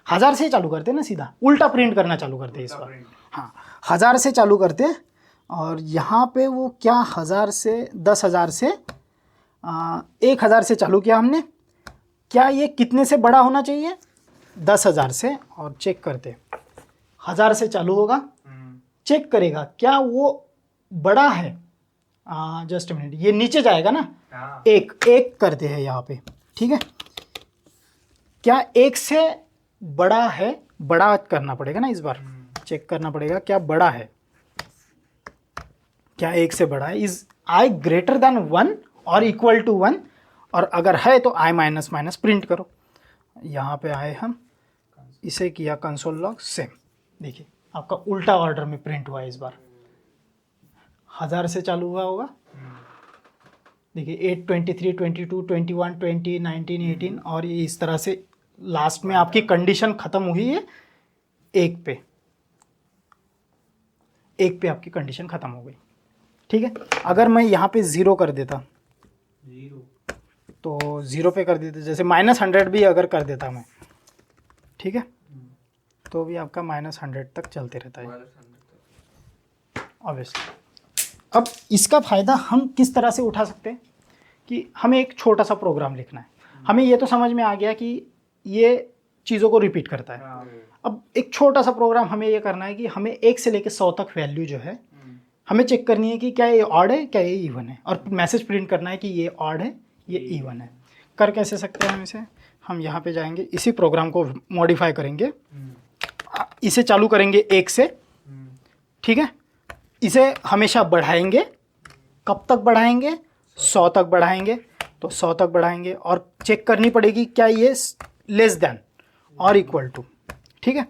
1000 से ही चालू करते हैं ना सीधा उल्टा प्रिंट करना चालू करते हैं इस बार हाँ 1000 से चालू करते हैं और यहाँ पे वो क्या 1000 से 10,000 से 1000 से चालू किया हमने क्या ये कितने से बड़ा होना चाहिए 10,000 से और चेक करते 1000 से चालू होगा चेक करेगा क्या वो बड़ा है जस्ट मिनट ये नीचे जाएगा ना हाँ एक करते हैं यहाँ पे ठीक है क्या एक से बड़ा है बड़ा करना पड़ेगा ना इस बार चेक करना पड़ेगा क्या बड़ा है क्या एक से बड़ा है इज आई ग्रेटर देन 1 और इक्वल टू 1 और अगर है तो आई माइनस माइनस प्रिंट करो यहाँ पे आए हम इसे किया कंसोल लॉग सेम देखिए आपका उल्टा ऑर्डर में प्रिंट हुआ है इस बार 1000 से चालू हुआ होगा देखिए 8 23 22 21 20 19 18 और ये इस तरह से लास्ट में आपकी कंडीशन खत्म हुई है एक पे आपकी कंडीशन खत्म हो गई ठीक है अगर मैं यहाँ पे 0 कर देता जीरो तो 0 पे कर देते जैसे -100 भी अगर कर देता मैं ठीक है तो भी आपका -100 तक चलते रहता है ऑब्वियसली अब इसका फ़ायदा हम किस तरह से उठा सकते हैं कि हमें एक छोटा सा प्रोग्राम लिखना है हमें ये तो समझ में आ गया कि ये चीज़ों को रिपीट करता है हाँ अब एक छोटा सा प्रोग्राम हमें ये करना है कि हमें 1 से लेकर 100 तक वैल्यू जो है हमें चेक करनी है कि क्या ये ऑड है क्या ये इवन है और मैसेज प्रिंट करना है कि ये ऑड है ये इवन है कर कैसे सकते हैं हम इसे हम यहाँ पे जाएंगे इसी प्रोग्राम को मॉडिफाई करेंगे इसे चालू करेंगे 1 से ठीक है इसे हमेशा बढ़ाएंगे कब तक बढ़ाएंगे 100 तक बढ़ाएंगे तो 100 तक बढ़ाएंगे और चेक करनी पड़ेगी क्या ये लेस देन और इक्वल टू ठीक है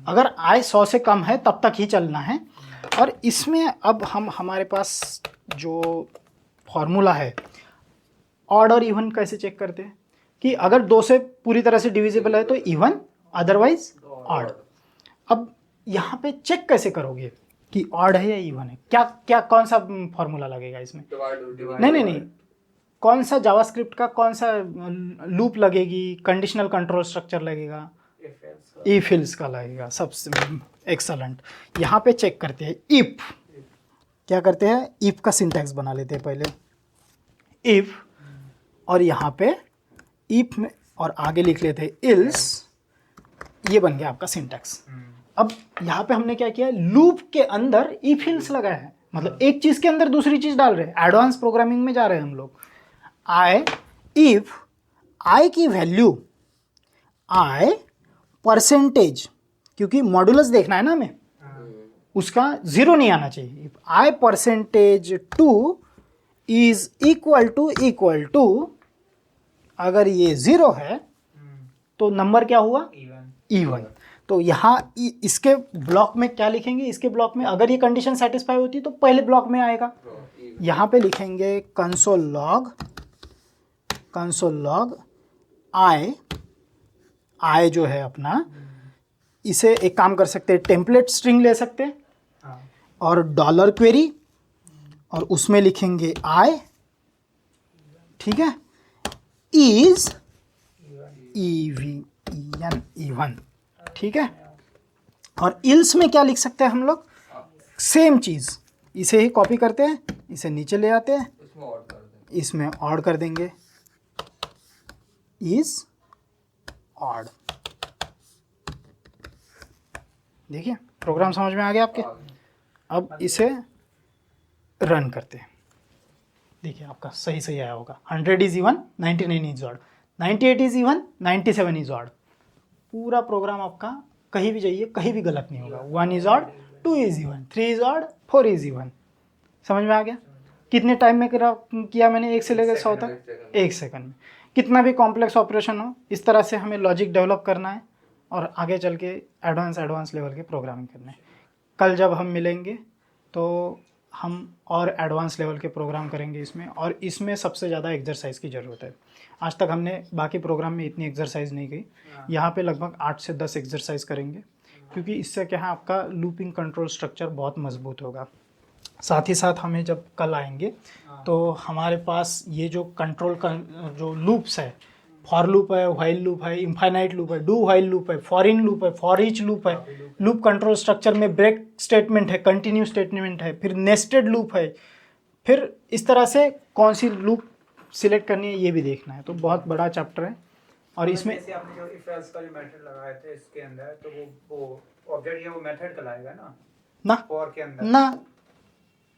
अगर आई 100 से कम है तब तक ही चलना है और इसमें अब हम हमारे पास जो फॉर्मूला है ऑड और इवन कैसे चेक करते हैं कि अगर 2 से पूरी तरह से डिविजिबल है तो इवन अदरवाइज ऑड अब यहाँ पे चेक कैसे करोगे कि ऑड है या इवन है क्या क्या कौन सा फॉर्मूला लगेगा इसमें नहीं कौन सा जावास्क्रिप्ट का कौन सा लूप लगेगी कंडीशनल कंट्रोल स्ट्रक्चर लगेगा इफ एल्स का लगेगा सबसे एक्सलेंट यहाँ पे चेक करते हैं इफ क्या करते हैं इफ का सिंटैक्स बना लेते हैं पहले इफ और यहाँ पे इफ में और आगे लिख लेते हैं इल्स ये बन गया आपका सिंटैक्स अब यहाँ पे हमने क्या किया लूप के अंदर इफ एल्स लगाया है मतलब एक चीज़ के अंदर दूसरी चीज़ डाल रहे हैं एडवांस प्रोग्रामिंग में जा रहे हैं हम लोग आई इफ आई की वैल्यू आई परसेंटेज क्योंकि मॉडुलस देखना है ना हमें उसका 0 नहीं आना चाहिए आई परसेंटेज 2 इज इक्वल टू अगर ये 0 है तो नंबर क्या हुआ इवन तो यहाँ इसके ब्लॉक में क्या लिखेंगे इसके ब्लॉक में अगर ये कंडीशन सेटिस्फाई होती तो पहले ब्लॉक में आएगा यहाँ पे लिखेंगे कंसोल लॉग आई जो है अपना इसे एक काम कर सकते हैं टेम्पलेट स्ट्रिंग ले सकते हैं और डॉलर क्वेरी और उसमें लिखेंगे आई ठीक है इज इवन ठीक है और इल्स में क्या लिख सकते हैं हम लोग सेम चीज़ इसे ही कॉपी करते हैं इसे नीचे ले आते हैं इसमें ऑड कर देंगे इज ऑड देखिए प्रोग्राम समझ में आ गया आपके। अब इसे रन करते हैं, देखिए आपका सही सही आया होगा। 100 is even, 99 is odd, 98 is even, 97 is odd. पूरा प्रोग्राम आपका कहीं भी जाइए कहीं भी गलत नहीं होगा। 1 is odd, 2 is even, 3 is odd, 4 is even. समझ में आ गया? कितने टाइम में किया मैंने 1 से लेकर 100 तक? 1 सेकंड में। कितना भी कॉम्प्लेक्स ऑपरेशन हो, इस तरह से हमें लॉजिक डेवलप करना है और आगे चल के एडवांस लेवल के प्रोग्रामिंग करना है। कल जब हम मिलेंगे तो हम और एडवांस लेवल के प्रोग्राम करेंगे इसमें, और इसमें सबसे ज़्यादा एक्सरसाइज की ज़रूरत है। आज तक हमने बाकी प्रोग्राम में इतनी एक्सरसाइज नहीं की, यहाँ पे लगभग 8 से 10 एक्सरसाइज करेंगे, क्योंकि इससे क्या है आपका लूपिंग कंट्रोल स्ट्रक्चर बहुत मजबूत होगा। साथ ही साथ हमें जब कल आएंगे तो हमारे पास ये जो कंट्रोल जो लूप्स है, फॉर लूप है, व्हाइल लूप है, इनफाइनाइट लूप है, डू व्हाइल लूप है, फॉर इन लूप है, फॉर ईच लूप है, लूप कंट्रोल स्ट्रक्चर में ब्रेक स्टेटमेंट है, कंटिन्यू स्टेटमेंट है, फिर नेस्टेड लूप है, फिर इस तरह से कौन सी लूप सिलेक्ट करनी है ये भी देखना है। तो बहुत बड़ा चैप्टर है। और इसमें जैसे आपने जो इफ एल्स का जो मेथड लगाए थे इसके अंदर, तो वो ऑब्जेक्ट या वो मेथड कहलाएगा ना? ना फॉर के अंदर ना,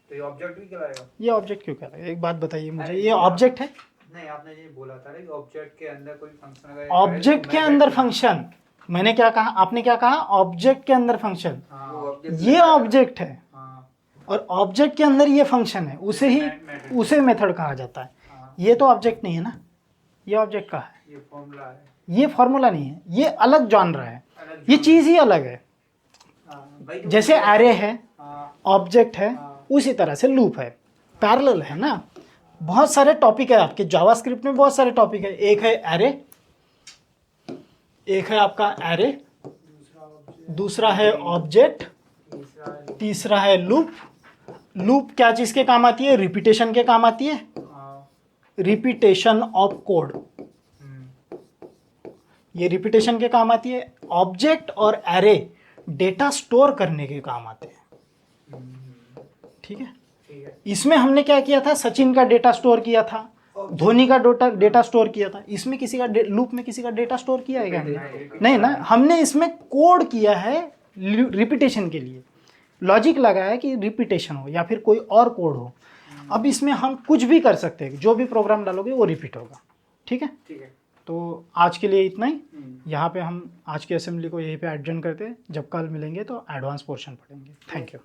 तो ये ऑब्जेक्ट भी कहलाएगा? ये ऑब्जेक्ट क्यों कहलाएगा? एक बात बताइए मुझे, ये ऑब्जेक्ट है? नहीं, आपने ये बोला था ना कि ऑब्जेक्ट के अंदर कोई फंक्शन अगर ऑब्जेक्ट के अंदर फंक्शन, मैंने क्या कहा, आपने क्या कहा? ऑब्जेक्ट के अंदर फंक्शन, ये ऑब्जेक्ट है। और ऑब्जेक्ट के अंदर ये फंक्शन है, उसे मेथड कहा जाता है। ये तो ऑब्जेक्ट नहीं है ना, ये ऑब्जेक्ट का है, ये फॉर्मूला है, ये फॉर्मूला नहीं है, ये अलग जॉनर है, ये चीज़ ही अलग है। जैसे एरे है, ऑब्जेक्ट है, उसी तरह से लूप है, पैरेलल है ना। बहुत सारे टॉपिक है आपके जावास्क्रिप्ट में, बहुत सारे टॉपिक है। एक है एरे, एक है आपका एरे, दूसरा है ऑब्जेक्ट, तीसरा है लूप। लूप क्या चीज के काम आती है? रिपीटेशन के काम आती है, रिपीटेशन ऑफ कोड, ये रिपीटेशन के काम आती है। ऑब्जेक्ट और एरे डेटा स्टोर करने के काम आते हैं, ठीक है। इसमें हमने क्या किया था? सचिन का डेटा स्टोर किया था, धोनी का डेटा स्टोर किया था। इसमें किसी का लूप में किसी का डेटा स्टोर किया है क्या? नहीं ना, हमने इसमें कोड किया है रिपीटेशन के लिए, लॉजिक लगाया कि रिपीटेशन हो या फिर कोई और कोड हो। अब इसमें हम कुछ भी कर सकते हैं, जो भी प्रोग्राम डालोगे वो रिपीट होगा, ठीक है। तो आज के लिए इतना ही। यहाँ पे हम आज की असेंबली को यहीं पे एडजॉर्न करते हैं। जब कल मिलेंगे तो एडवांस पोर्शन पढ़ेंगे। Thank you.